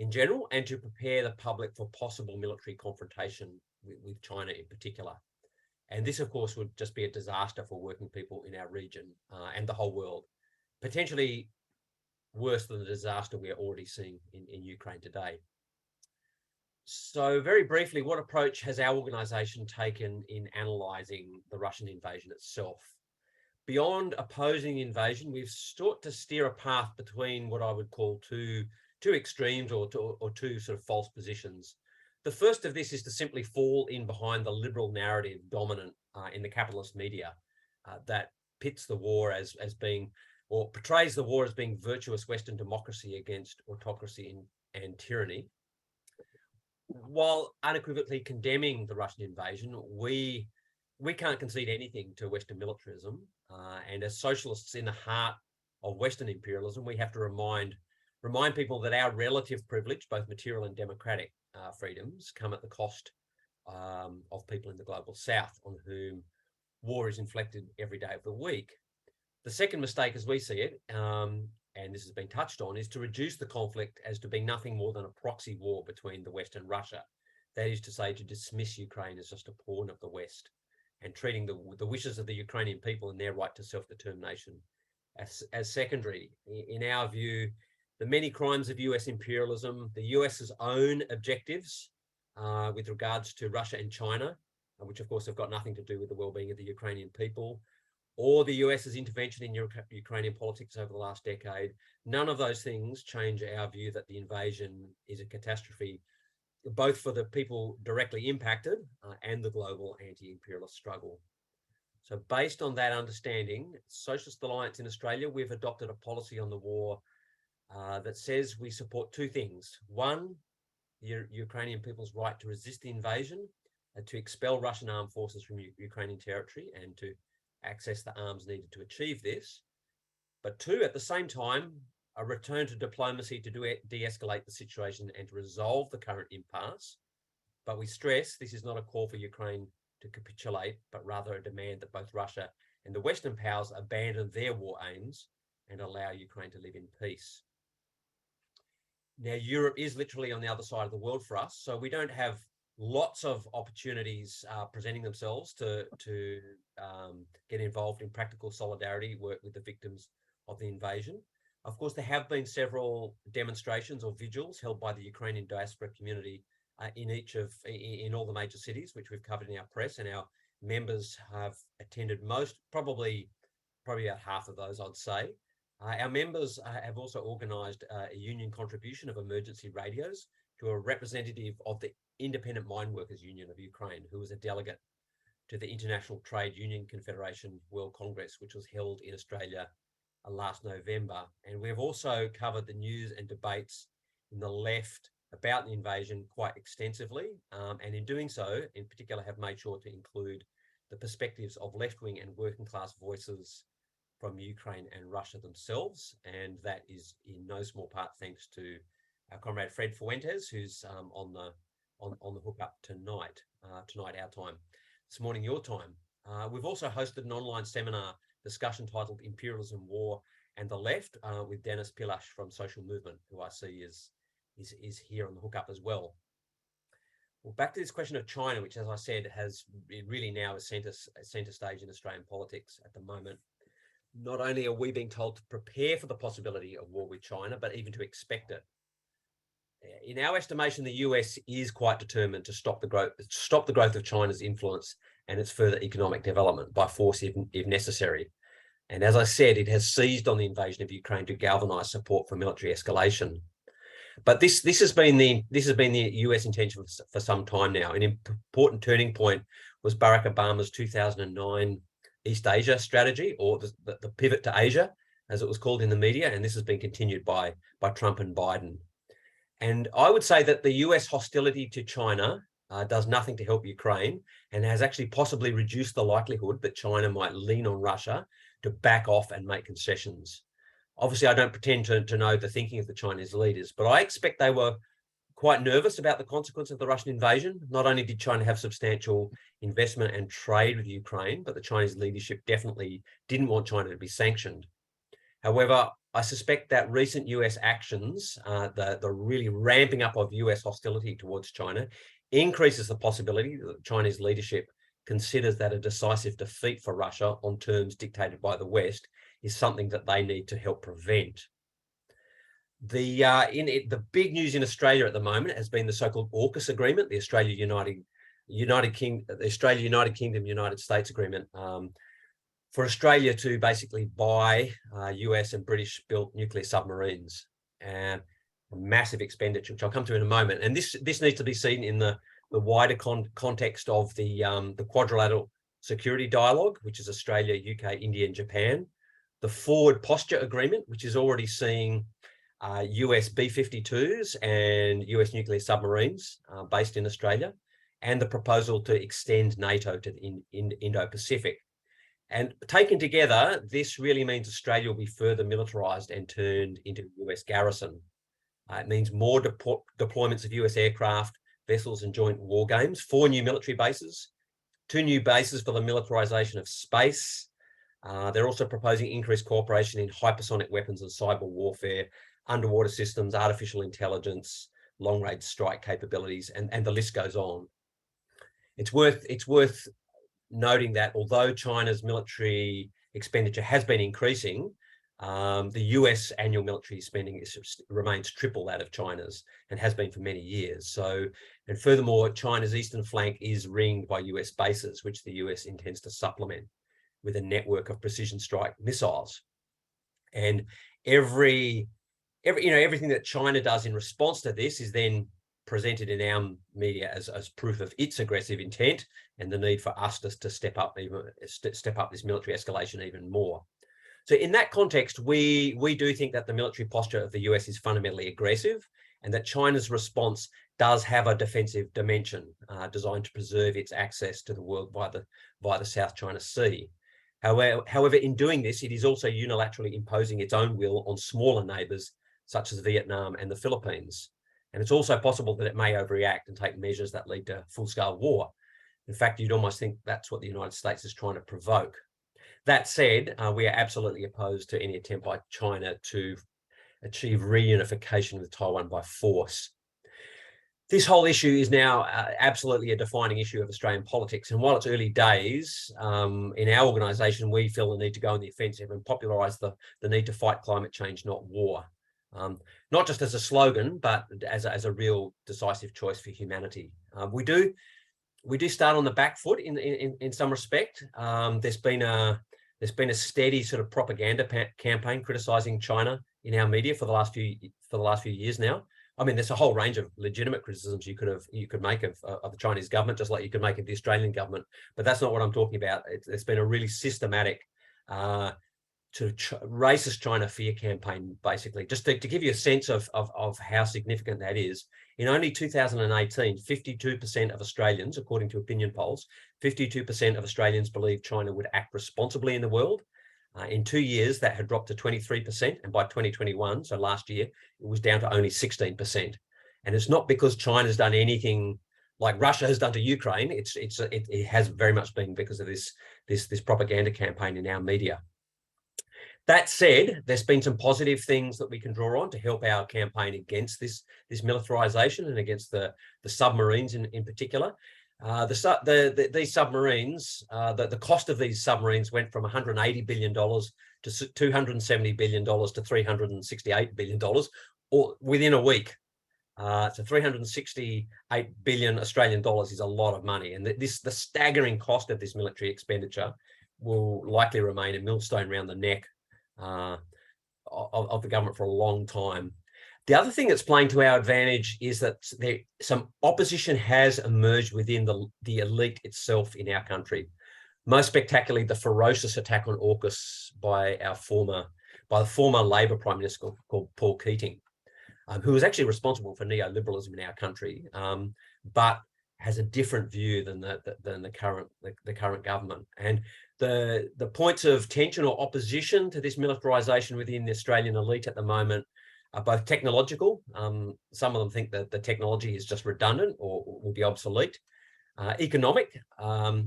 in general, and to prepare the public for possible military confrontation with China in particular. And this, of course, would just be a disaster for working people in our region and the whole world, potentially worse than the disaster we are already seeing in Ukraine today. So very briefly, what approach has our organisation taken in analysing the Russian invasion itself? Beyond opposing the invasion, we've sought to steer a path between what I would call two extremes or two sort of false positions. The first of this is to simply fall in behind the liberal narrative dominant in the capitalist media that pits the war as being, or portrays the war as being virtuous Western democracy against autocracy and tyranny. While unequivocally condemning the Russian invasion, we can't concede anything to Western militarism. And as socialists in the heart of Western imperialism, we have to remind people that our relative privilege, both material and democratic freedoms, come at the cost of people in the global south on whom war is inflicted every day of the week. The second mistake, as we see it, and this has been touched on, is to reduce the conflict as to being nothing more than a proxy war between the West and Russia. That is to say, to dismiss Ukraine as just a pawn of the West. and treating the wishes of the Ukrainian people and their right to self-determination as secondary. In our view, the many crimes of US imperialism, the US's own objectives with regards to Russia and China, which of course have got nothing to do with the well-being of the Ukrainian people, or the US's intervention in Ukrainian politics over the last decade, none of those things change our view that the invasion is a catastrophe, both for the people directly impacted and the global anti-imperialist struggle. So based on that understanding, Socialist Alliance in Australia, we've adopted a policy on the war that says we support two things. One, the Ukrainian people's right to resist the invasion and to expel Russian armed forces from Ukrainian territory and to access the arms needed to achieve this. But two, at the same time, a return to diplomacy to de-escalate the situation and to resolve the current impasse. But we stress this is not a call for Ukraine to capitulate, but rather a demand that both Russia and the Western powers abandon their war aims and allow Ukraine to live in peace. Now, Europe is literally on the other side of the world for us, so we don't have lots of opportunities presenting themselves to get involved in practical solidarity work with the victims of the invasion. Of course, there have been several demonstrations or vigils held by the Ukrainian diaspora community in all the major cities, which we've covered in our press, and our members have attended probably about half of those, I'd say. Our members have also organised a union contribution of emergency radios to a representative of the Independent Mine Workers Union of Ukraine, who was a delegate to the International Trade Union Confederation World Congress, which was held in Australia last November. And we've also covered the news and debates in the left about the invasion quite extensively. And in doing so, in particular, have made sure to include the perspectives of left-wing and working class voices from Ukraine and Russia themselves. And that is in no small part thanks to our comrade Fred Fuentes, who's on the hookup tonight our time, this morning your time. We've also hosted an online seminar discussion titled Imperialism, War and the Left with Dennis Pilash from Social Movement, who I see is here on the hookup as well. Well, back to this question of China, which, as I said, has really now a centre stage in Australian politics at the moment. Not only are we being told to prepare for the possibility of war with China, but even to expect it. In our estimation, the US is quite determined to stop the growth of China's influence and its further economic development by force if necessary. And as I said, it has seized on the invasion of Ukraine to galvanise support for military escalation. But this has been the US intention for some time now. An important turning point was Barack Obama's 2009 East Asia strategy, or the pivot to Asia, as it was called in the media, and this has been continued by Trump and Biden. And I would say that the US hostility to China does nothing to help Ukraine and has actually possibly reduced the likelihood that China might lean on Russia to back off and make concessions. Obviously, I don't pretend to know the thinking of the Chinese leaders, but I expect they were quite nervous about the consequence of the Russian invasion. Not only did China have substantial investment and trade with Ukraine, but the Chinese leadership definitely didn't want China to be sanctioned. However, I suspect that recent US actions, the really ramping up of US hostility towards China, increases the possibility that the Chinese leadership considers that a decisive defeat for Russia on terms dictated by the West is something that they need to help prevent. The big news in Australia at the moment has been the so-called AUKUS agreement, the Australia United Kingdom United States agreement, for Australia to basically buy US and British built nuclear submarines, and a massive expenditure, which I'll come to in a moment. And this needs to be seen in the wider context of the quadrilateral security dialogue, which is Australia, UK, India, and Japan. The forward posture agreement, which is already seeing US B-52s and US nuclear submarines based in Australia, and the proposal to extend NATO to the Indo-Pacific. And taken together, this really means Australia will be further militarised and turned into a US garrison. It means more deployments of US aircraft, vessels and joint war games, 4 new military bases, 2 new bases for the militarisation of space. They're also proposing increased cooperation in hypersonic weapons and cyber warfare, underwater systems, artificial intelligence, long-range strike capabilities, and the list goes on. It's worth noting that although China's military expenditure has been increasing, the US annual military spending remains triple that of China's and has been for many years. So, and furthermore, China's eastern flank is ringed by US bases, which the US intends to supplement with a network of precision strike missiles. And everything that China does in response to this is then presented in our media as proof of its aggressive intent and the need for us to step up this military escalation even more. So in that context, we do think that the military posture of the US is fundamentally aggressive, and that China's response does have a defensive dimension designed to preserve its access to the world via the South China Sea. However, in doing this, it is also unilaterally imposing its own will on smaller neighbours such as Vietnam and the Philippines. And it's also possible that it may overreact and take measures that lead to full-scale war. In fact, you'd almost think that's what the United States is trying to provoke. That said, we are absolutely opposed to any attempt by China to achieve reunification with Taiwan by force. This whole issue is now absolutely a defining issue of Australian politics. And while it's early days, in our organisation, we feel the need to go on the offensive and popularise the need to fight climate change, not war. Not just as a slogan, but as a real decisive choice for humanity. We do start on the back foot in some respect. There's been a steady sort of propaganda campaign criticising China in our media for the last few years now. I mean, there's a whole range of legitimate criticisms you could make of the Chinese government, just like you could make of the Australian government. But that's not what I'm talking about. It's been a really systematic racist China fear campaign, basically. Just to give you a sense of how significant that is. In only 2018, 52% of Australians, according to opinion polls, 52% of Australians believed China would act responsibly in the world. In 2 years, that had dropped to 23%. And by 2021, so last year, it was down to only 16%. And it's not because China's done anything like Russia has done to Ukraine. It has very much been because of this propaganda campaign in our media. That said, there's been some positive things that we can draw on to help our campaign against this militarization and against the submarines in particular. These submarines, the cost of these submarines went from $180 billion to $270 billion to $368 billion or within a week. So 368 billion Australian dollars is a lot of money. And the staggering cost of this military expenditure will likely remain a millstone around the neck of the government for a long time. The other thing that's playing to our advantage is that some opposition has emerged within the elite itself in our country. Most spectacularly, the ferocious attack on AUKUS by the former Labor Prime Minister called Paul Keating, who was actually responsible for neoliberalism in our country, but has a different view than the current government. And the points of tension or opposition to this militarization within the Australian elite at the moment are both technological. Some of them think that the technology is just redundant or will be obsolete. Economic,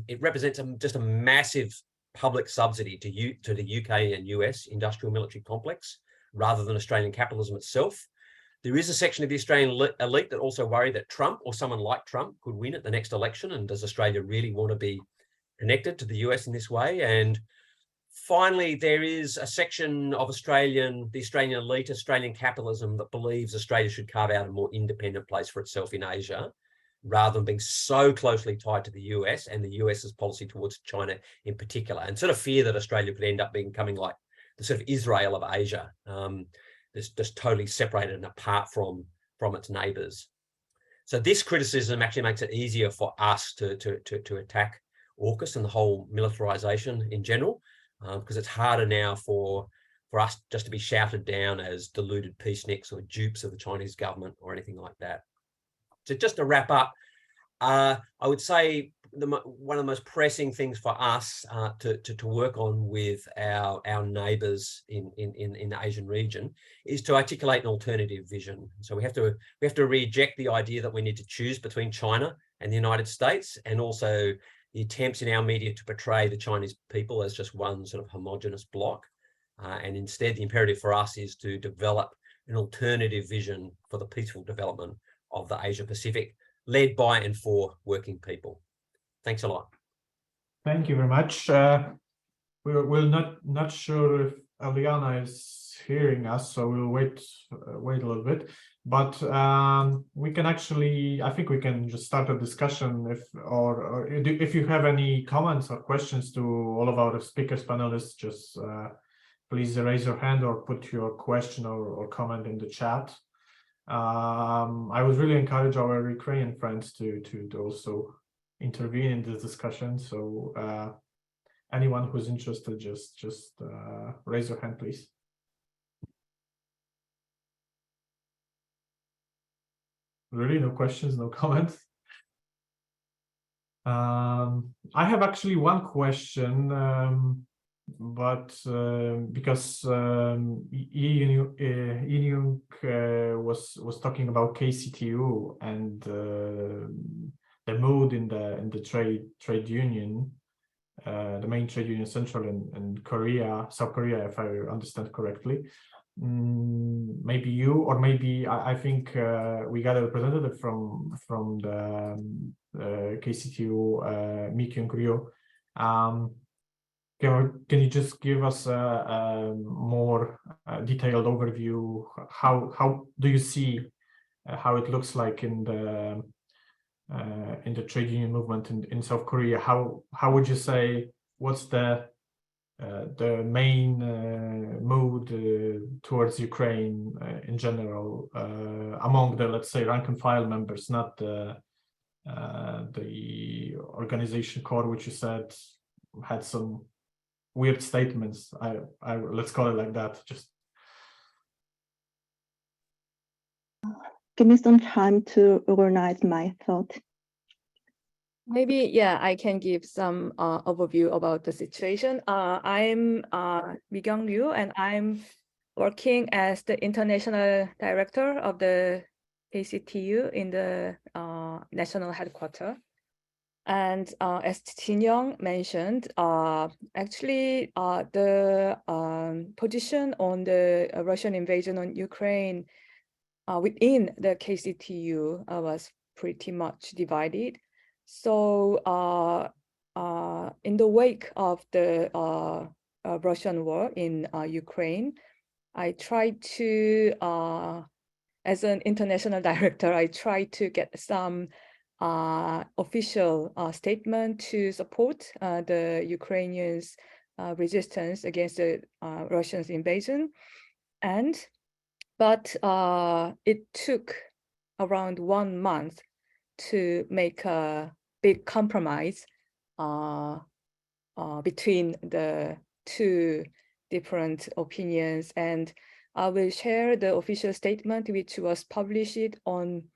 it represents just a massive public subsidy to the UK and US industrial military complex rather than Australian capitalism itself. There is a section of the Australian elite that also worry that Trump or someone like Trump could win at the next election. And does Australia really want to be connected to the US in this way? And finally, there is a section of the Australian elite, Australian capitalism, that believes Australia should carve out a more independent place for itself in Asia, rather than being so closely tied to the US and the US's policy towards China in particular, and sort of fear that Australia could end up becoming like the sort of Israel of Asia. It's just totally separated and apart from its neighbours. So this criticism actually makes it easier for us to attack AUKUS and the whole militarization in general, because it's harder now for us just to be shouted down as deluded peaceniks or dupes of the Chinese government or anything like that. So just to wrap up, I would say one of the most pressing things for us to work on with our neighbours in the Asian region is to articulate an alternative vision. So we have to reject the idea that we need to choose between China and the United States, and also the attempts in our media to portray the Chinese people as just one sort of homogenous bloc. And instead, the imperative for us is to develop an alternative vision for the peaceful development of the Asia Pacific, led by and for working people. Thanks a lot. Thank you very much. We're not sure if Eliana is hearing us, so we'll wait a little bit. But we can actually, I think we can just start a discussion if you have any comments or questions to all of our speakers, panelists, just please raise your hand or put your question or comment in the chat. I would really encourage our Ukrainian friends to also intervene in this discussion. So anyone who's interested, just raise your hand, please. Really, no questions, no comments. I have actually one question, but because Inyung was talking about KCTU and the mood in the trade union, the main trade union central in Korea, South Korea, if I understand correctly. Maybe you, or maybe I think we got a representative from the KCTU, Mi Kyung-ryo. Can you just give us a more detailed overview? How do you see how it looks like in the trade union movement in South Korea? How would you say, what's the main mood towards Ukraine in general among the, let's say, rank and file members, not the organization core, which you said had some weird statements. Let's call it like that. Just give me some time to organize my thought. Maybe, yeah, I can give some overview about the situation. I'm Mi Kyung-ryo, and I'm working as the international director of the KCTU in the national headquarters. And as Jin Young mentioned, actually the position on the Russian invasion on Ukraine within the KCTU was pretty much divided. So in the wake of the Russian war in Ukraine, I tried to, as an international director, I tried to get some official statement to support the Ukrainians' resistance against the Russian invasion. But it took around 1 month to make a big compromise between the two different opinions. And I will share the official statement, which was published on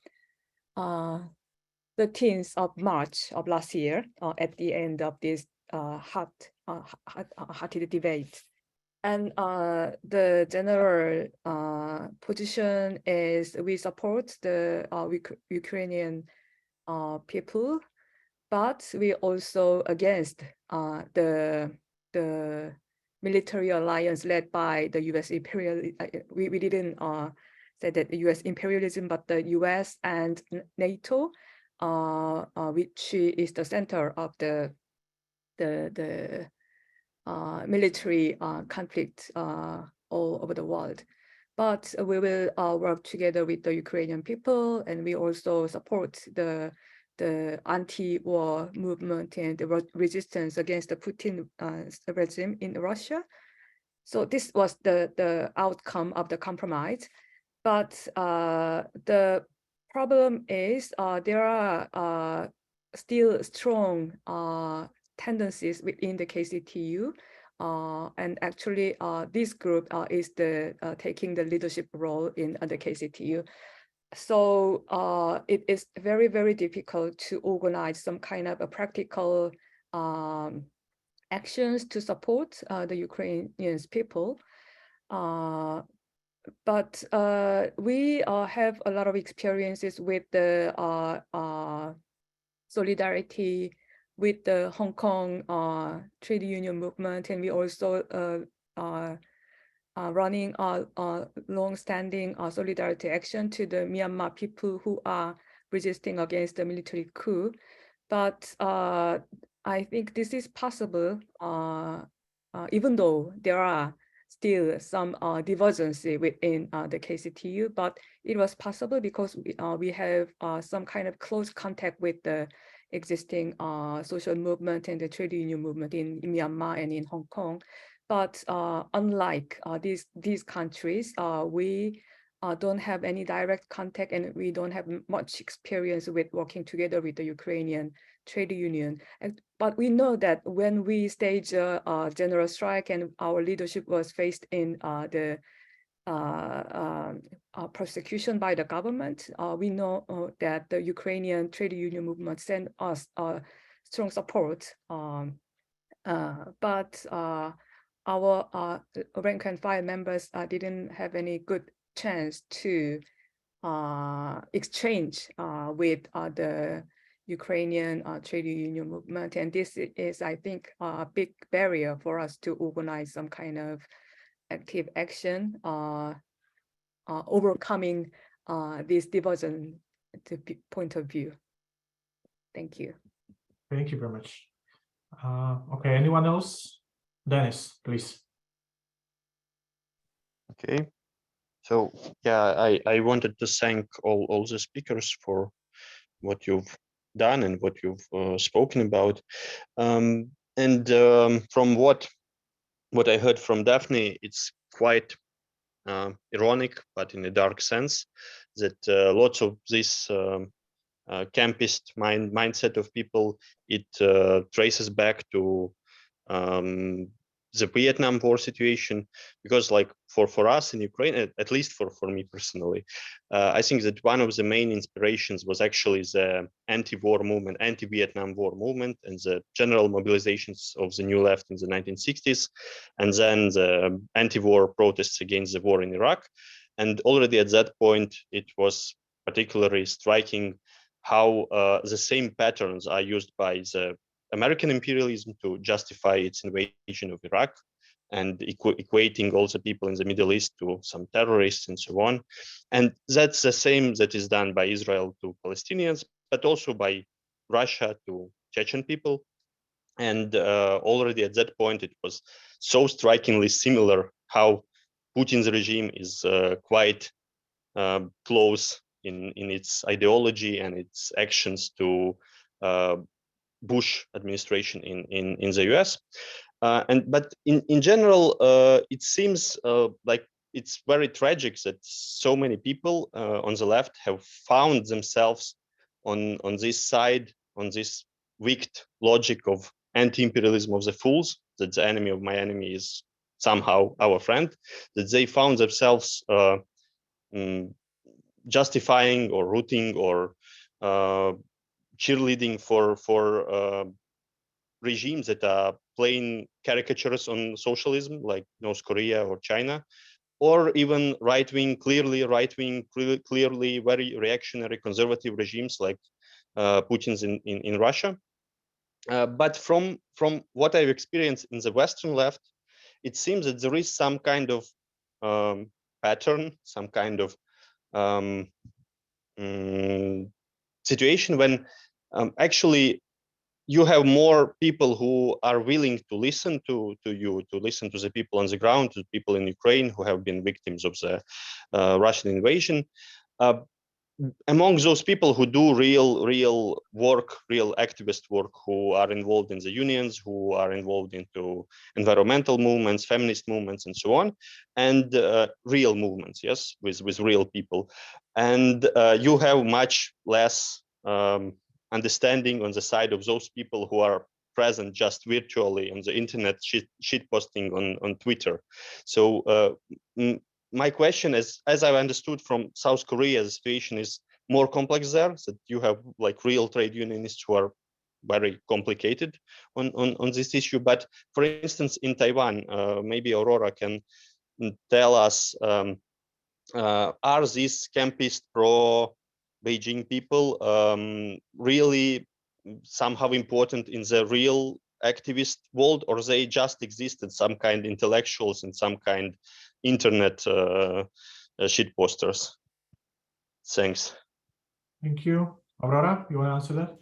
13th of March of last year, at the end of this heated debate. And the general position is we support the Ukrainian people, but we also against the military alliance led by the U.S. imperial. We didn't say that the U.S. imperialism, but the U.S. and NATO, which is the center of the military conflict all over the world. But we will work together with the Ukrainian people, and we also support the anti-war movement and the resistance against the Putin regime in Russia. So this was the outcome of the compromise. But the problem is there are still strong tendencies within the KCTU, and actually this group is taking the leadership role in the KCTU. So it is very, very difficult to organize some kind of a practical actions to support the Ukrainian people. But we have a lot of experiences with the solidarity with the Hong Kong trade union movement, and we also running a long-standing solidarity action to the Myanmar people who are resisting against the military coup. But I think this is possible, even though there are still some divergence within the KCTU, but it was possible because we have some kind of close contact with the existing social movement and the trade union movement in Myanmar and in Hong Kong. But unlike these countries, we don't have any direct contact, and we don't have much experience with working together with the Ukrainian trade union. But we know that when we staged a general strike and our leadership was faced in the persecution by the government, we know that the Ukrainian trade union movement sent us strong support. But our rank and file members didn't have any good chance to exchange with the Ukrainian trade union movement. And this is, I think, a big barrier for us to organize some kind of active action, overcoming this diversion point of view. Thank you. Thank you very much. Okay, anyone else? Dennis, please. Okay. So yeah, I wanted to thank all the speakers for what you've done and what you've spoken about. From what I heard from Daphne, it's quite ironic, but in a dark sense, that lots of this campist mindset of people, it traces back to the Vietnam War situation, because like for us in Ukraine, at least for me personally, I think that one of the main inspirations was actually the anti-war movement, anti-Vietnam War movement, and the general mobilizations of the New Left in the 1960s, and then the anti-war protests against the war in Iraq. And already at that point, it was particularly striking how the same patterns are used by the American imperialism to justify its invasion of Iraq, and equating also people in the Middle East to some terrorists and so on. And that's the same that is done by Israel to Palestinians, but also by Russia to Chechen people. And already at that point, it was so strikingly similar how Putin's regime is quite close in its ideology and its actions to Bush administration in the US. But in general, it seems like it's very tragic that so many people on the left have found themselves on this side, on this wicked logic of anti-imperialism of the fools, that the enemy of my enemy is somehow our friend, that they found themselves justifying or rooting or cheerleading for regimes that are playing caricatures on socialism, like North Korea or China, or even right-wing, clearly very reactionary conservative regimes like Putin's in Russia. But from what I've experienced in the Western left, it seems that there is some kind of pattern, some kind of situation when actually you have more people who are willing to listen to you, to listen to the people on the ground, to the people in Ukraine who have been victims of the Russian invasion. Among those people who do real work, real activist work, who are involved in the unions, who are involved into environmental movements, feminist movements, and so on, and real movements, yes, with real people. And you have much less understanding on the side of those people who are present just virtually on the internet, shit posting on Twitter. So my question is, as I've understood from South Korea, the situation is more complex there, that you have like real trade unionists who are very complicated on this issue. But for instance, in Taiwan, maybe Aurora can tell us, are these campist pro-Beijing people really somehow important in the real activist world, or they just existed some kind intellectuals and some kind internet shit posters? Thanks. Thank you. Aurora, you want to answer that?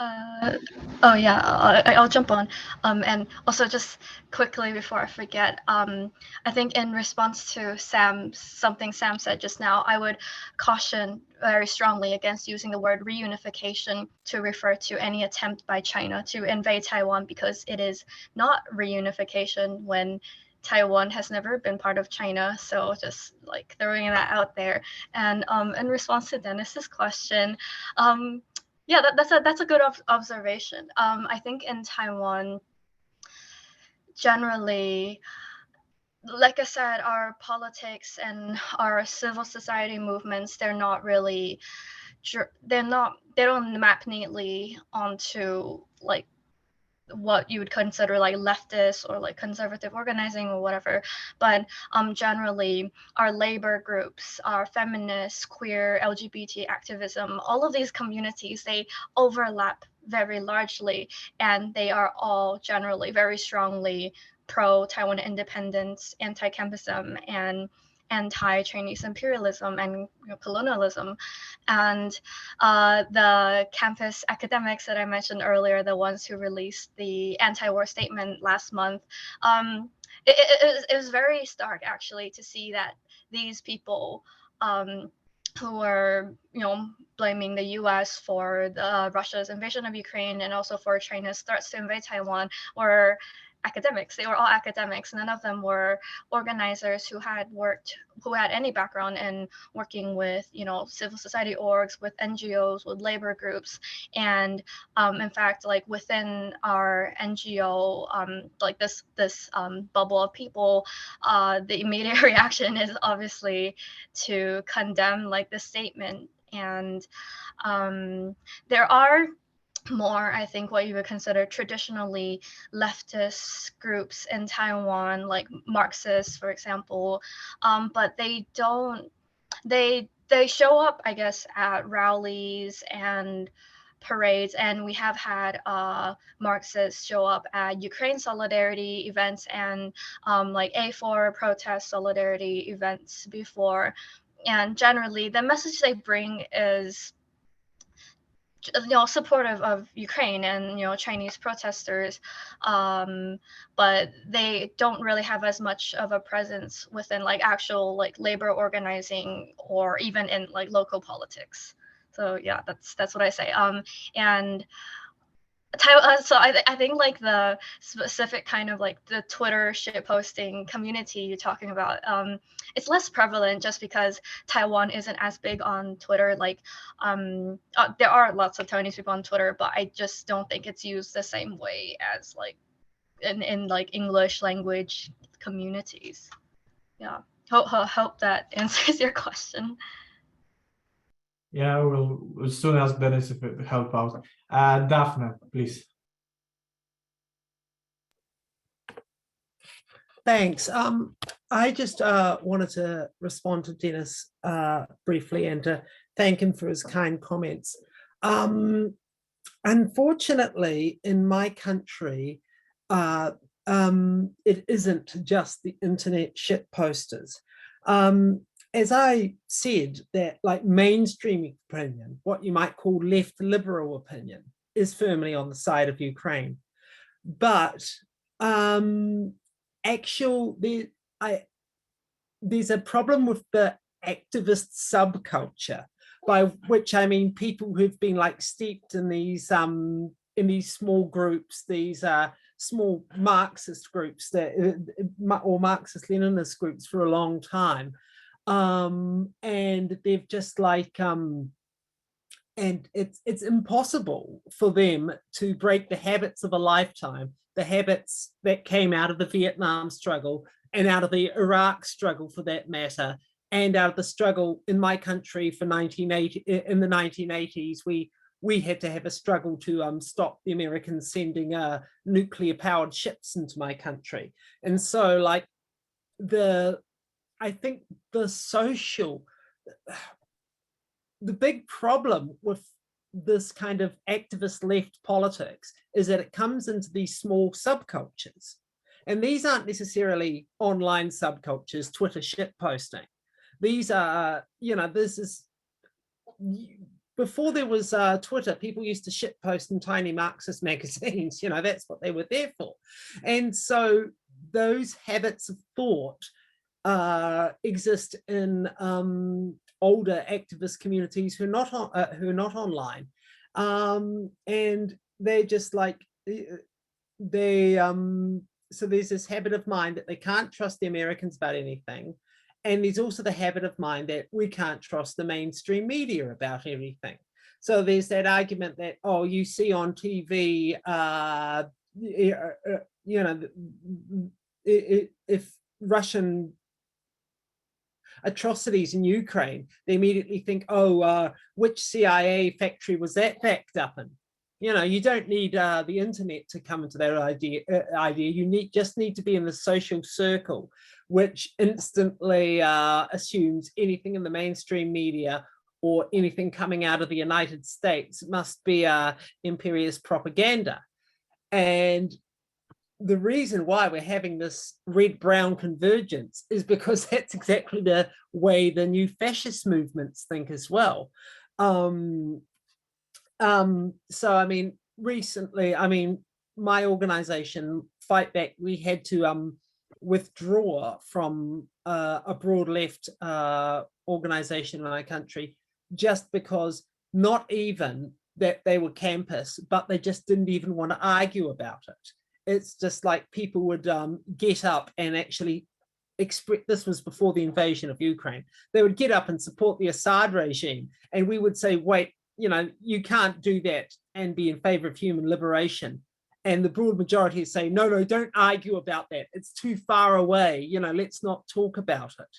Oh yeah, I'll jump on. And also just quickly before I forget, I think in response to something Sam said just now, I would caution very strongly against using the word reunification to refer to any attempt by China to invade Taiwan, because it is not reunification when Taiwan has never been part of China. So just like throwing that out there. And in response to Dennis's question, yeah, that's a good observation. I think in Taiwan, generally, like I said, our politics and our civil society movements, they don't map neatly onto like what you would consider like leftist or like conservative organizing or whatever, but generally our labor groups, our feminist, queer, LGBT activism, all of these communities, they overlap very largely, and they are all generally very strongly pro-Taiwan independence, anti-campism, and anti-Chinese imperialism and colonialism. And the campus academics that I mentioned earlier, the ones who released the anti-war statement last month, it was very stark actually to see that these people who were, blaming the U.S. for Russia's invasion of Ukraine and also for China's threats to invade Taiwan were academics. They were all academics. None of them were organizers who had any background in working with, civil society orgs, with NGOs, with labor groups. And in fact, like within our NGO, like this bubble of people, the immediate reaction is obviously to condemn like the statement. And there are more, I think, what you would consider traditionally leftist groups in Taiwan, like Marxists, for example, but they show up, I guess, at rallies and parades, and we have had Marxists show up at Ukraine solidarity events and like A4 protest solidarity events before. And generally, the message they bring is supportive of Ukraine and Chinese protesters, but they don't really have as much of a presence within like actual like labor organizing or even in like local politics. So yeah, that's what I say. And so I think like the specific kind of like the Twitter shit posting community you're talking about, it's less prevalent just because Taiwan isn't as big on Twitter. Like there are lots of Taiwanese people on Twitter, but I just don't think it's used the same way as like in like English language communities. Yeah, hope that answers your question. Yeah, we'll soon ask Dennis if it help out. Daphne, please. Thanks. I just wanted to respond to Dennis briefly and to thank him for his kind comments. Unfortunately, in my country, it isn't just the internet shit posters. As I said, that like mainstream opinion, what you might call left liberal opinion, is firmly on the side of Ukraine. But there's a problem with the activist subculture, by which I mean people who've been like steeped in these small groups, these small Marxist groups or Marxist-Leninist groups for a long time. And they've just like and it's impossible for them to break the habits of a lifetime, the habits that came out of the Vietnam struggle and out of the Iraq struggle for that matter, and out of the struggle in my country for 1980 in the 1980s. We had to have a struggle to stop the Americans sending nuclear powered ships into my country. And so like I think the big problem with this kind of activist left politics is that it comes into these small subcultures. And these aren't necessarily online subcultures, Twitter shit posting. These are, before there was Twitter, people used to shitpost in tiny Marxist magazines. That's what they were there for. And so those habits of thought exist in older activist communities who are not online, and they're just like so there's this habit of mind that they can't trust the Americans about anything, and there's also the habit of mind that we can't trust the mainstream media about everything. So there's that argument that, oh, you see on TV, if Russian atrocities in Ukraine, they immediately think, oh, which CIA factory was that backed up in? You don't need the internet to come into that idea. You just need to be in the social circle, which instantly assumes anything in the mainstream media or anything coming out of the United States must be imperialist propaganda. And the reason why we're having this red-brown convergence is because that's exactly the way the new fascist movements think as well. So, I mean, recently, my organization, Fight Back, we had to withdraw from a broad left organization in our country just because not even that they were campus, but they just didn't even want to argue about it. It's just like people would get up and actually express, this was before the invasion of Ukraine, they would get up and support the Assad regime. And we would say, wait, you can't do that and be in favor of human liberation. And the broad majority is saying, no, don't argue about that. It's too far away. Let's not talk about it.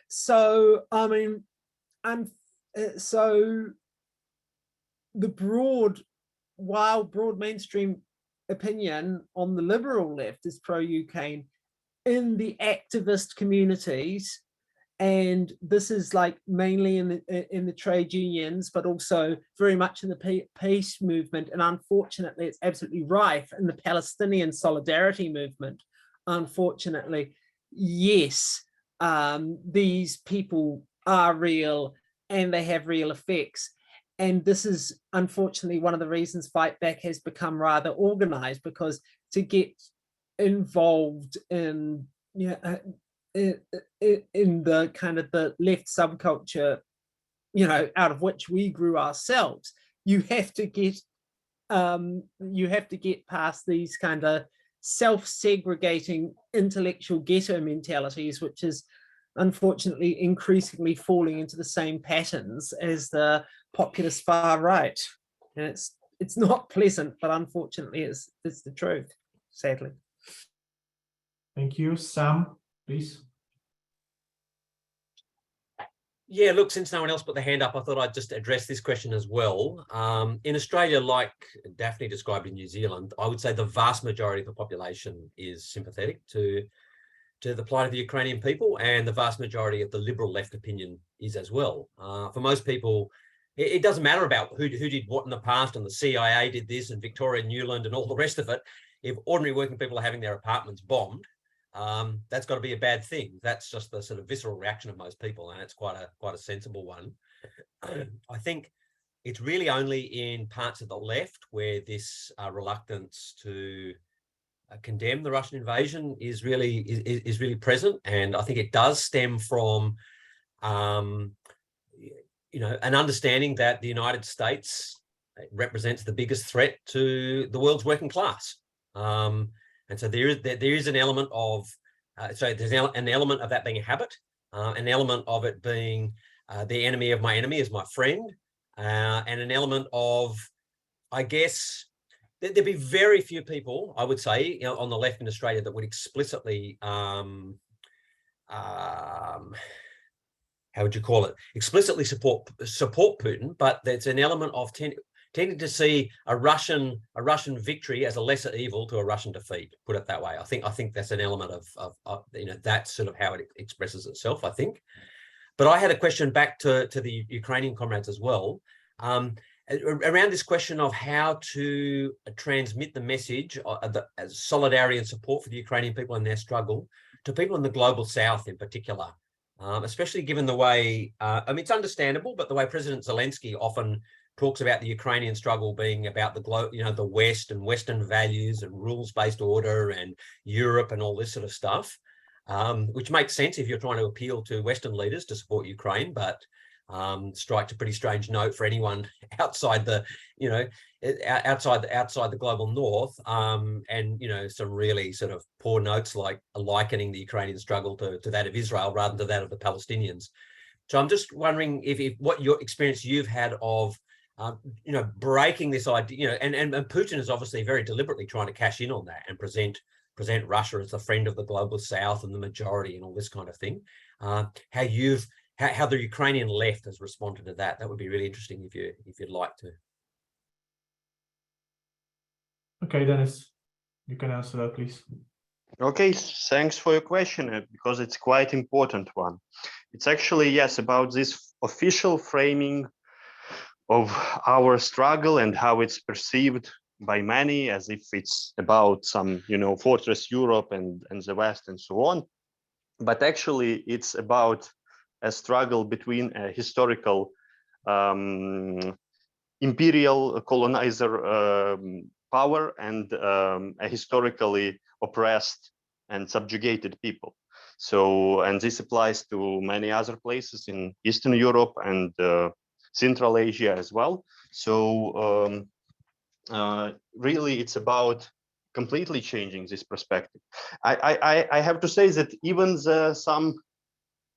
So, so while broad mainstream opinion on the liberal left is pro-Ukraine, in the activist communities, and this is like mainly in the trade unions, but also very much in the peace movement, and unfortunately it's absolutely rife in the Palestinian solidarity movement, unfortunately. Yes, these people are real and they have real effects. And this is unfortunately one of the reasons Fight Back has become rather organized, because to get involved in in the kind of the left subculture, out of which we grew ourselves, you have to get past these kind of self-segregating intellectual ghetto mentalities, which is unfortunately increasingly falling into the same patterns as the populist far right. And it's not pleasant, but unfortunately it's the truth, sadly. Thank you. Sam, please. Yeah, look, since no one else put their hand up, I thought I'd just address this question as well. In Australia, like Daphne described in New Zealand, I would say the vast majority of the population is sympathetic to the plight of the Ukrainian people, and the vast majority of the liberal left opinion is as well. For most people, it doesn't matter about who did what in the past, and the CIA did this, and Victoria Newland and all the rest of it. If ordinary working people are having their apartments bombed, that's got to be a bad thing. That's just the sort of visceral reaction of most people, and it's quite a sensible one. I think it's really only in parts of the left where this reluctance to condemn the Russian invasion is really present, and I think it does stem from an understanding that the United States represents the biggest threat to the world's working class. And so there is an element of there's an element of that being a habit, an element of it being the enemy of my enemy is my friend, and an element of, I guess, there'd be very few people, I would say, on the left in Australia that would explicitly, how would you call it? Explicitly support Putin, but there's an element of tending to see a Russian victory as a lesser evil to a Russian defeat. Put it that way. I think that's an element of that's sort of how it expresses itself, I think. But I had a question back to the Ukrainian comrades as well. Around this question of how to transmit the message of solidarity and support for the Ukrainian people in their struggle to people in the global south in particular, especially given the way, it's understandable, but the way President Zelensky often talks about the Ukrainian struggle being about the West and Western values and rules-based order and Europe and all this sort of stuff, which makes sense if you're trying to appeal to Western leaders to support Ukraine, but strikes a pretty strange note for anyone outside the, outside the global north, and some really sort of poor notes like likening the Ukrainian struggle to that of Israel rather than that of the Palestinians. So I'm just wondering if what your experience you've had of breaking this idea, and Putin is obviously very deliberately trying to cash in on that and present Russia as the friend of the global South and the majority and all this kind of thing. How the Ukrainian left has responded to that. That would be really interesting if you'd like to. Okay, Dennis, you can answer that, please. Okay, thanks for your question, because it's quite important one. It's actually, yes, about this official framing of our struggle and how it's perceived by many as if it's about some, fortress Europe and the West and so on. But actually, it's about a struggle between a historical imperial colonizer power and a historically oppressed and subjugated people. So, and this applies to many other places in Eastern Europe and Central Asia as well. So really, it's about completely changing this perspective. I have to say that even some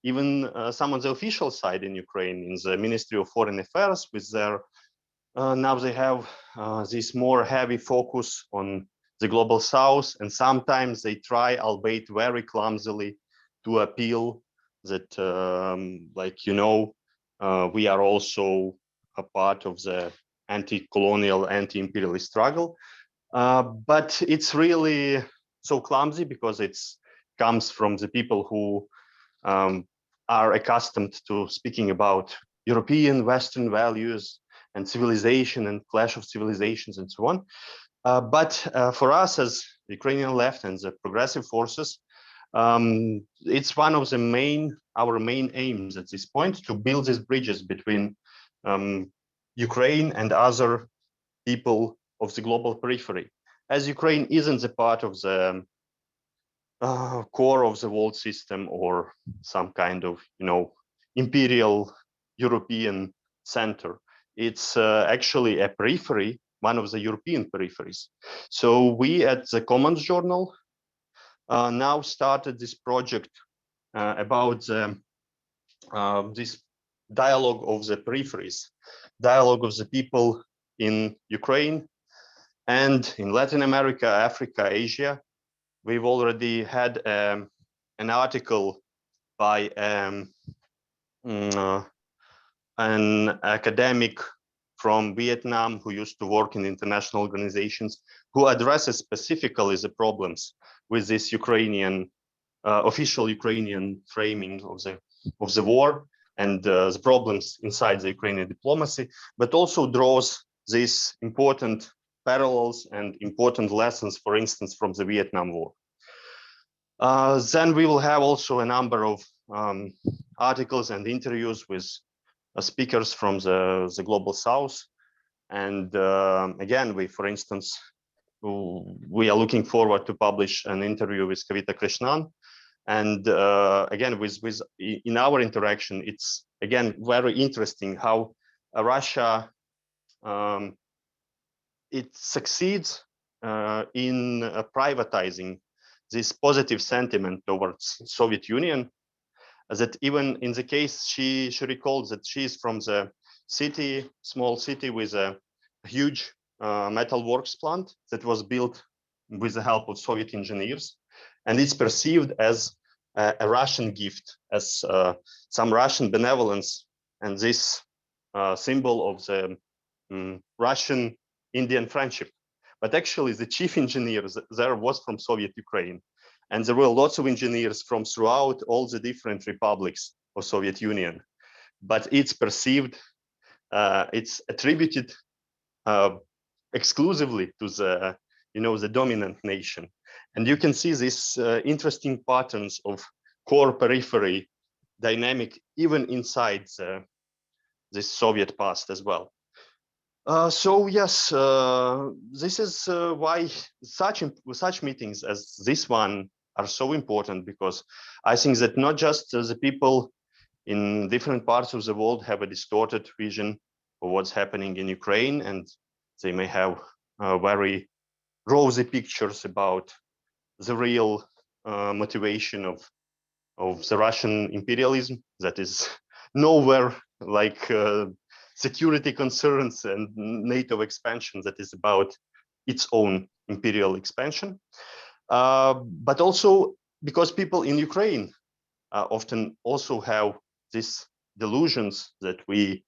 on the official side in Ukraine, in the Ministry of Foreign Affairs, with their now they have this more heavy focus on the global South, and sometimes they try, albeit very clumsily, to appeal that, we are also a part of the anti-colonial, anti-imperialist struggle. But it's really so clumsy because it comes from the people who are accustomed to speaking about European Western values and civilization and clash of civilizations and so on. But for us as Ukrainian left and the progressive forces, it's one of our main aims at this point to build these bridges between Ukraine and other people of the global periphery. As Ukraine isn't a part of the core of the world system or some kind of, imperial European center, it's actually a periphery, one of the European peripheries. So we at the Commons Journal now started this project about this dialogue of the peripheries, dialogue of the people in Ukraine and in Latin America, Africa, Asia. We've already had an article by an academic from Vietnam who used to work in international organizations, who addresses specifically the problems with this Ukrainian official Ukrainian framing of the war and the problems inside the Ukrainian diplomacy, but also draws these important parallels and important lessons, for instance, from the Vietnam War. Then we will have also a number of articles and interviews with speakers from the global South. And again, for instance, we are looking forward to publish an interview with Kavita Krishnan. And again, in our interaction, it's again very interesting how Russia it succeeds in privatizing this positive sentiment towards Soviet Union. That even in the case she recalls that she's from the small city with a huge metal works plant that was built with the help of Soviet engineers. And it's perceived as a Russian gift, as some Russian benevolence, and this symbol of the Russian-Indian friendship. But actually, the chief engineer there was from Soviet Ukraine. And there were lots of engineers from throughout all the different republics of Soviet Union. But it's perceived, it's attributed exclusively to the dominant nation. And you can see these interesting patterns of core periphery dynamic even inside this Soviet past as well. So yes, this is why such meetings as this one are so important, because I think that not just the people in different parts of the world have a distorted vision of what's happening in Ukraine, and they may have very rosy pictures about the real motivation of the Russian imperialism that is nowhere like security concerns and NATO expansion, that is about its own imperial expansion. But also because people in Ukraine often also have these delusions that we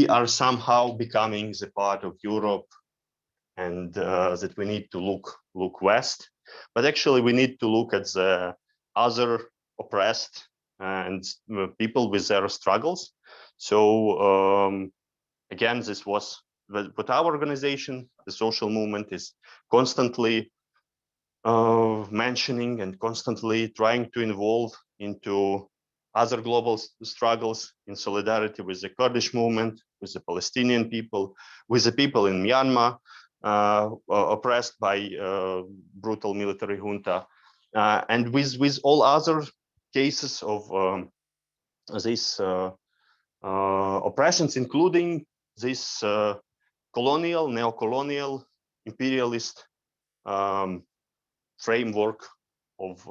are somehow becoming the part of Europe, and that we need to look west. But actually we need to look at the other oppressed and people with their struggles. So again, this was what our organization, the social movement, is constantly mentioning and constantly trying to involve into other global struggles in solidarity with the Kurdish movement, with the Palestinian people, with the people in Myanmar, oppressed by brutal military junta, and with all other cases of these oppressions, including this colonial, neo-colonial, imperialist framework of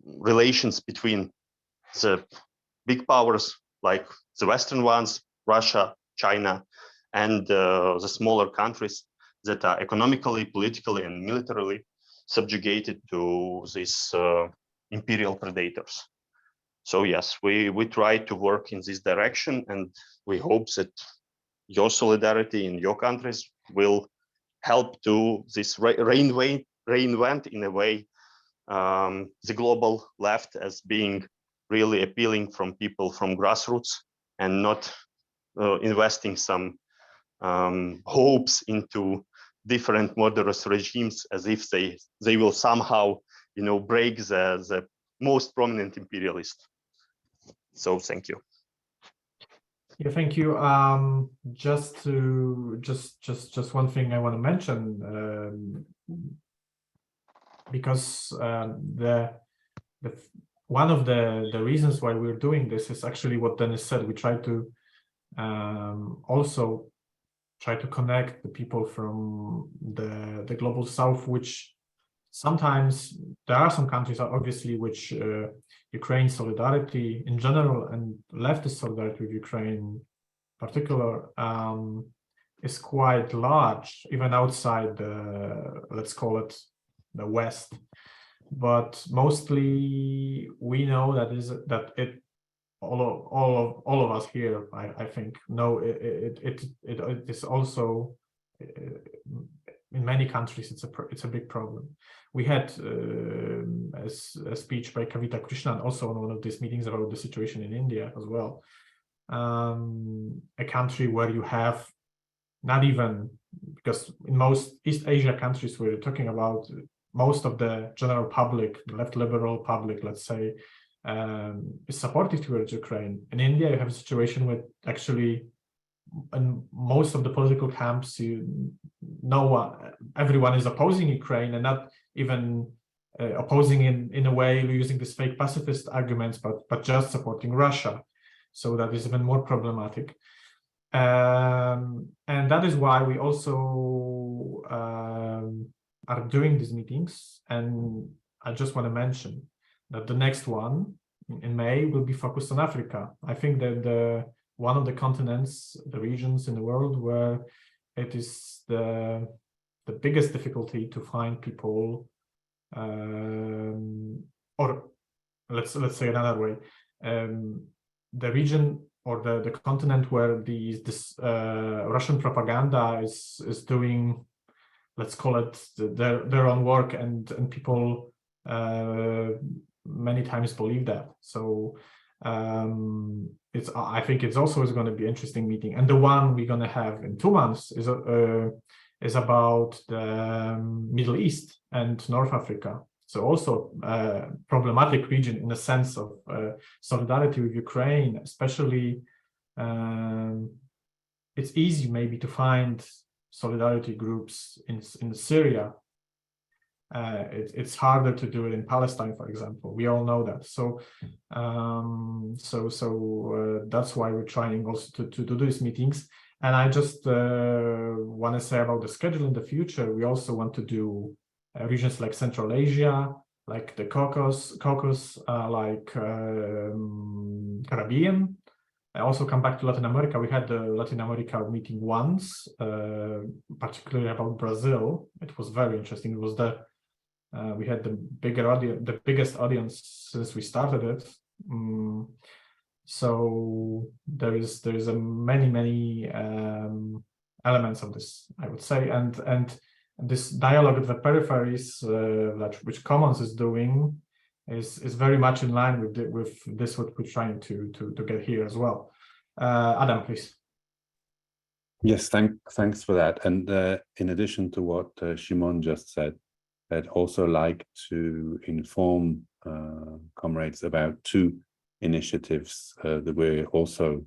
relations between the big powers like the Western ones, Russia, China, and the smaller countries that are economically, politically, and militarily subjugated to these imperial predators. So yes, we try to work in this direction, and we hope that your solidarity in your countries will help to this reinvent in a way the global left as being really appealing from people from grassroots, and not investing some hopes into different murderous regimes as if they will somehow, break the most prominent imperialist. So thank you. Yeah, thank you. Just one thing I want to mention, because one of the reasons why we're doing this is actually what Dennis said. We try to also try to connect the people from the global south, which sometimes there are some countries, obviously, which Ukraine solidarity in general and leftist solidarity with Ukraine in particular is quite large, even outside the, let's call it, the West. But mostly we know that all of us here, I think, know it is also in many countries it's a big problem. We had a speech by Kavita Krishnan also on one of these meetings about the situation in India as well. A country where you have not even, because in most East Asia countries we're talking about, most of the general public, left liberal public, let's say, is supportive towards Ukraine. In India, you have a situation where actually in most of the political camps, everyone is opposing Ukraine, and not even opposing in a way using these fake pacifist arguments, but just supporting Russia. So that is even more problematic. And that is why we also are doing these meetings. And I just want to mention that the next one in May will be focused on Africa. I think that one of the continents, the regions in the world where it is the biggest difficulty to find people, or let's say another way, the region or the continent where this Russian propaganda is doing, let's call it, their own work, and people many times believe that. So I think it's also going to be an interesting meeting. And the one we're going to have in 2 months is about the Middle East and North Africa. So also a problematic region in the sense of solidarity with Ukraine, especially it's easy maybe to find solidarity groups in Syria. It's harder to do it in Palestine, for example. We all know that. So that's why we're trying also to do these meetings. And I just want to say about the schedule in the future. We also want to do regions like Central Asia, like the Caucasus, like Caribbean. I also come back to Latin America. We had the Latin America meeting once, particularly about Brazil. It was very interesting. It was we had the biggest audience since we started it. So there is a many elements of this, I would say, and this dialogue at the peripheries, which Commons is doing, is very much in line with this what we're trying to get here as well. Adam, please. Yes, thanks for that. And in addition to what Shimon just said, I'd also like to inform comrades about two initiatives that we're also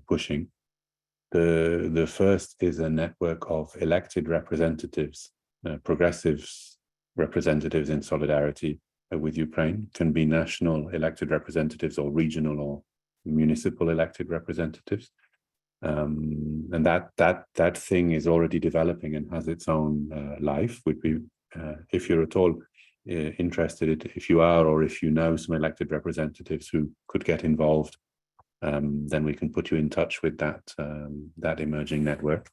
pushing. The first is a network of elected representatives, progressives representatives in solidarity with Ukraine. Can be national elected representatives or regional or municipal elected representatives. And that thing is already developing and has its own life. Would be if you're at all interested, if you are, or if you know some elected representatives who could get involved, then we can put you in touch with that emerging network.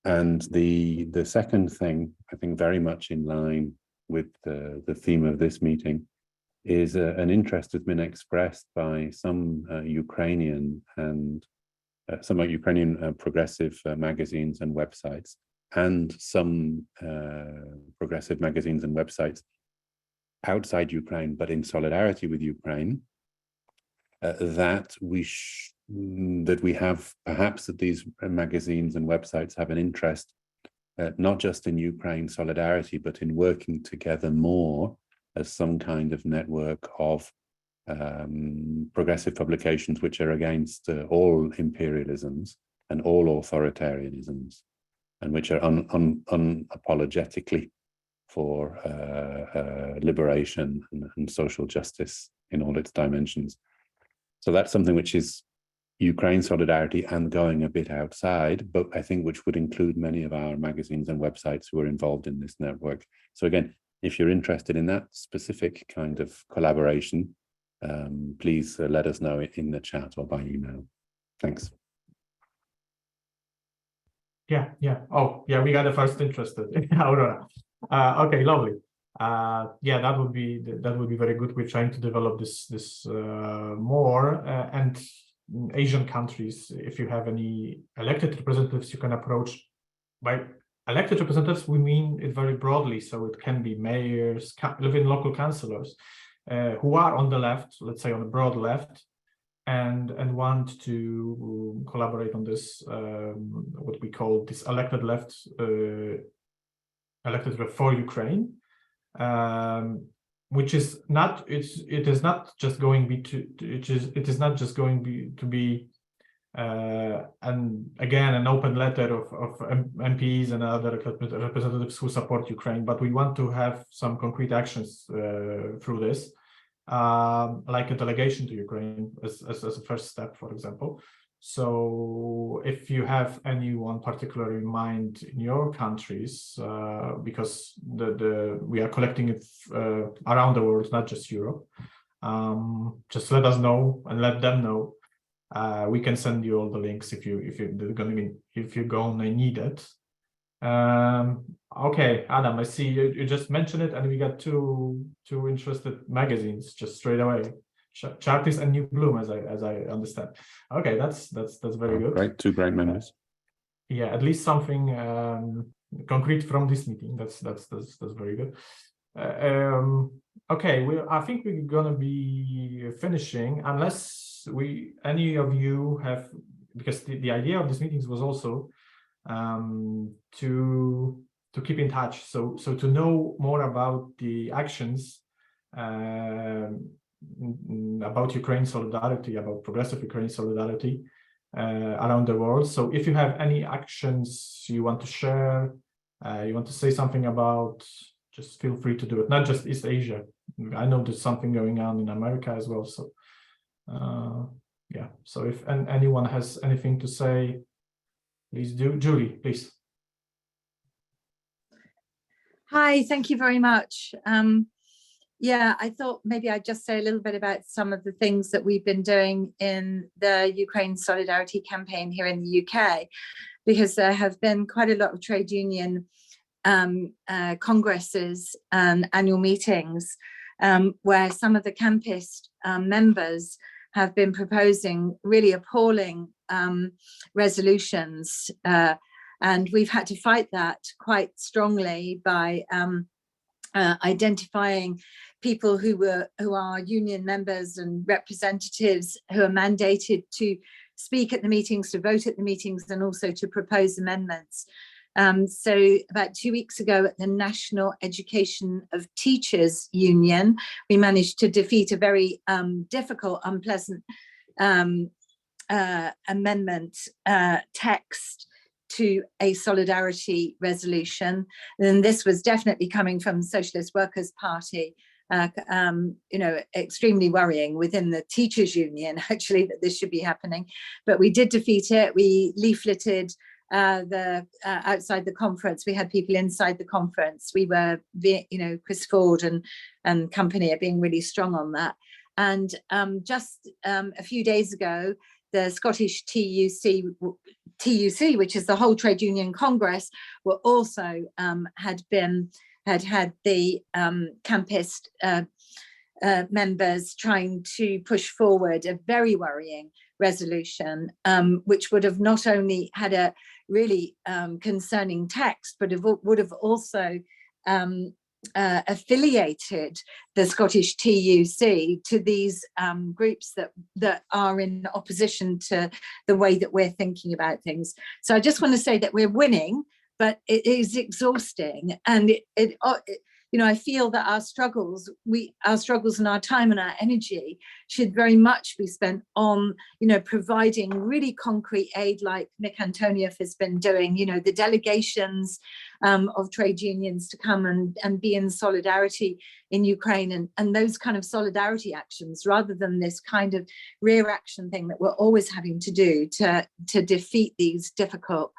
And the second thing, I think very much in line with the theme of this meeting, is an interest that's been expressed by some Ukrainian progressive magazines and websites, and some progressive magazines and websites outside Ukraine, but in solidarity with Ukraine, that we have, perhaps that these magazines and websites have an interest, not just in Ukraine solidarity, but in working together more as some kind of network of progressive publications which are against all imperialisms and all authoritarianisms, and which are unapologetically for liberation and social justice in all its dimensions. So that's something which is Ukraine solidarity and going a bit outside, but I think which would include many of our magazines and websites who are involved in this network. So again, if you're interested in that specific kind of collaboration, please let us know in the chat or by email. Thanks. Yeah. Oh, yeah, we got the first interested. Aurora. Okay, lovely. Yeah, that would be very good. We're trying to develop this more, and Asian countries, if you have any elected representatives you can approach. By elected representatives, we mean it very broadly, so it can be mayors, even local councillors, who are on the left, let's say on the broad left, and want to collaborate on this, what we call this elected left, elected for Ukraine, which is not, it is not just going to be and again an open letter of MPs and other representatives who support Ukraine, but we want to have some concrete actions through this, like a delegation to Ukraine as a first step, for example. So if you have anyone particular in mind in your countries, because we are collecting it around the world, not just Europe, just let us know and let them know. We can send you all the links if you're gonna need it. Okay, Adam, I see you just mentioned it, and we got two interested magazines just straight away. Chartist and New Bloom, as I understand. Okay, that's very good. Great, two great members. Yeah, at least something concrete from this meeting. That's very good. Okay, I think we're gonna be finishing, unless any of you have, because the idea of these meetings was also to keep in touch, so to know more about the actions about Ukraine solidarity, about progressive Ukraine solidarity, around the world. So if you have any actions you want to share, you want to say something about, just feel free to do it. Not just East Asia. I know there's something going on in America as well. So yeah, so if anyone has anything to say, please do. Julie, please. Hi, thank you very much. Yeah, I thought maybe I'd just say a little bit about some of the things that we've been doing in the Ukraine Solidarity campaign here in the UK, because there have been quite a lot of trade union congresses and annual meetings where some of the campist members have been proposing really appalling resolutions, and we've had to fight that quite strongly by identifying people who are union members and representatives who are mandated to speak at the meetings, to vote at the meetings, and also to propose amendments. So about 2 weeks ago at the National Education of Teachers Union, we managed to defeat a very difficult, unpleasant amendment text to a solidarity resolution. And this was definitely coming from the Socialist Workers' Party, you know, extremely worrying within the teachers union, actually, that this should be happening. But we did defeat it. We leafleted outside the conference. We had people inside the conference. We were, you know, Chris Ford and company are being really strong on that. And just a few days ago, the Scottish TUC, which is the whole trade union congress, were also had had the campist members trying to push forward a very worrying resolution, which would have not only had a really concerning text, but would have also affiliated the Scottish TUC to these groups that are in opposition to the way that we're thinking about things. So I just want to say that we're winning, but it is exhausting, and it you know, I feel that our struggles and our time and our energy should very much be spent on, you know, providing really concrete aid like Nick Antonieff has been doing, you know, the delegations of trade unions to come and be in solidarity in Ukraine, and those kind of solidarity actions, rather than this kind of rear action thing that we're always having to do to defeat these difficult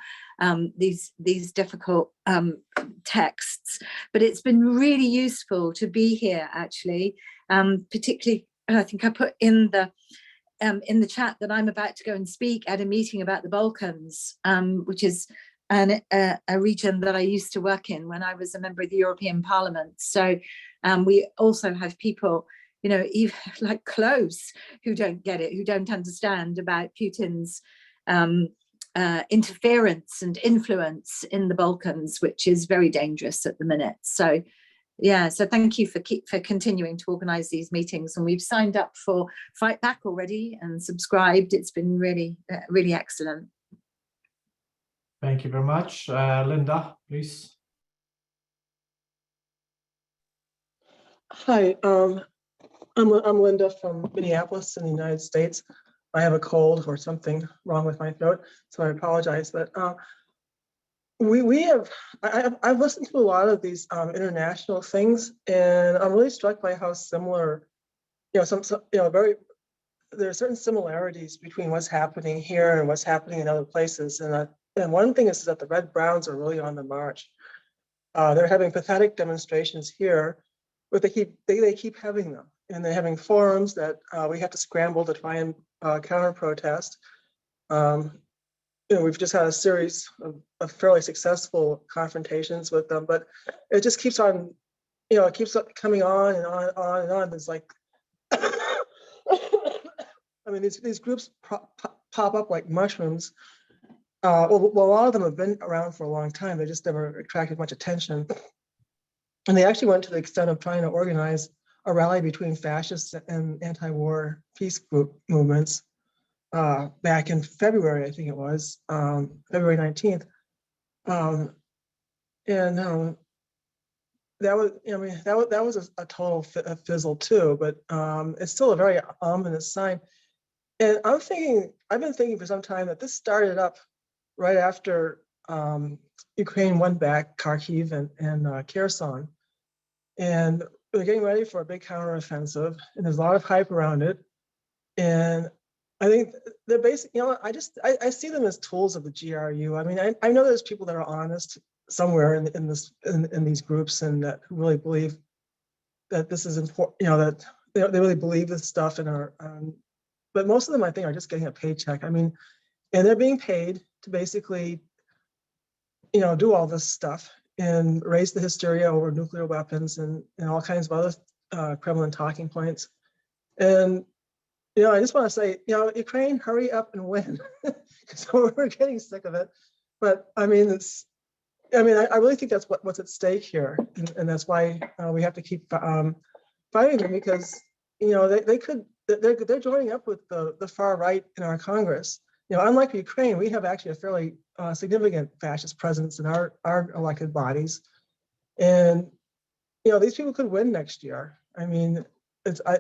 texts. But it's been really useful to be here, actually, particularly, I think I put in the chat that I'm about to go and speak at a meeting about the Balkans, which is a region that I used to work in when I was a member of the European Parliament. So we also have people, you know, even like close, who don't get it, who don't understand about Putin's interference and influence in the Balkans, which is very dangerous at the minute. So yeah, so thank you for continuing to organize these meetings, and we've signed up for Fight Back already and subscribed. It's been really really excellent. Thank you very much. Linda, please. Hi, I'm Linda from Minneapolis in the United States. I have a cold or something wrong with my throat, so I apologize. But I've listened to a lot of these international things, and I'm really struck by how similar, you know, there are certain similarities between what's happening here and what's happening in other places. And one thing is that the Red Browns are really on the march. They're having pathetic demonstrations here, but they keep having them, and they're having forums that we have to scramble to try and counter protest. You know, we've just had a series of fairly successful confrontations with them, but it just keeps on, you know, it keeps coming on and on and on. There's like, I mean, these groups pop up like mushrooms. Well, a lot of them have been around for a long time. They just never attracted much attention. And they actually went to the extent of trying to organize a rally between fascist and anti-war peace group movements back in February, I think it was, February 19th. That was, I mean, that was a total fizzle too, but it's still a very ominous sign. And I've been thinking for some time that this started up right after Ukraine won back Kharkiv and Kherson. And they're getting ready for a big counteroffensive, and there's a lot of hype around it. And I think they're basically, I see them as tools of the GRU. I mean, I know there's people that are honest somewhere in these groups and that who really believe that this is important, that they really believe this stuff and are, but most of them I think are just getting a paycheck. I mean, and they're being paid to basically, do all this stuff and raise the hysteria over nuclear weapons and all kinds of other Kremlin talking points. And I just want to say, Ukraine, hurry up and win, because we're getting sick of it. But I mean, I really think that's what's at stake here, and that's why we have to keep fighting them, because they're joining up with the far right in our Congress. Unlike Ukraine, we have actually a fairly significant fascist presence in our elected bodies, and these people could win next year. I mean, I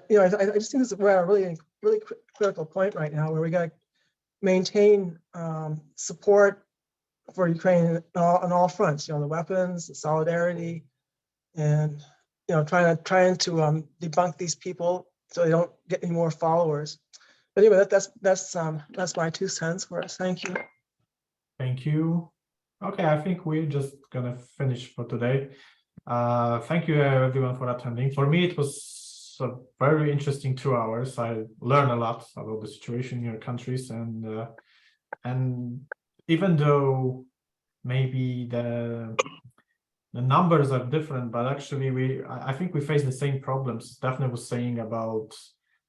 just think we're at a really critical point right now where we got to maintain support for Ukraine on all fronts. The weapons, the solidarity, and trying to debunk these people so they don't get any more followers. But anyway, that's my 2 cents for us. Thank you. Thank you. Okay, I think we're just gonna finish for today. Thank you everyone for attending. For me, it was a very interesting 2 hours. I learned a lot about the situation in your countries, and even though maybe the numbers are different, but actually I think we face the same problems. Daphne was saying about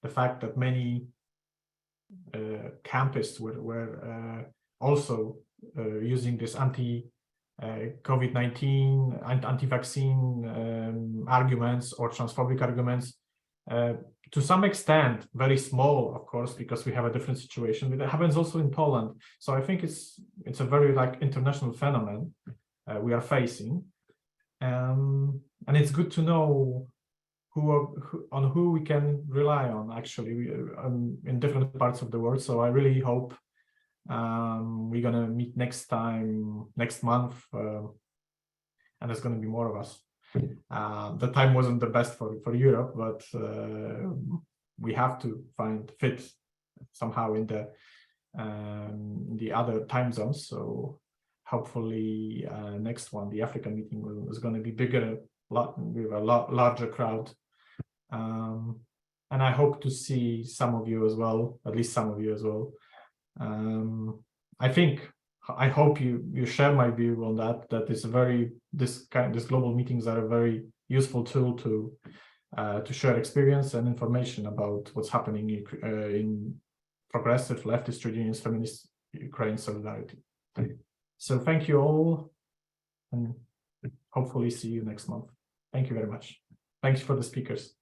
the fact that many campists were also using this COVID-19 and anti-vaccine arguments or transphobic arguments, to some extent very small, of course, because we have a different situation, but it happens also in Poland. So I think it's a very international phenomenon we are facing, and it's good to know who we can rely on actually in different parts of the world. So I really hope we're gonna meet next month, and there's gonna be more of us. The time wasn't the best for Europe, but we have to find fit somehow in the other time zones. So hopefully next one, the African meeting, is going to be bigger, with a lot larger crowd. And I hope to see some of you as well, at least some of you as well. I hope you share my view on that this global meetings are a very useful tool to share experience and information about what's happening in progressive leftist trade unions, feminist Ukraine solidarity. So thank you all, and hopefully see you next month. Thank you very much. Thanks for the speakers.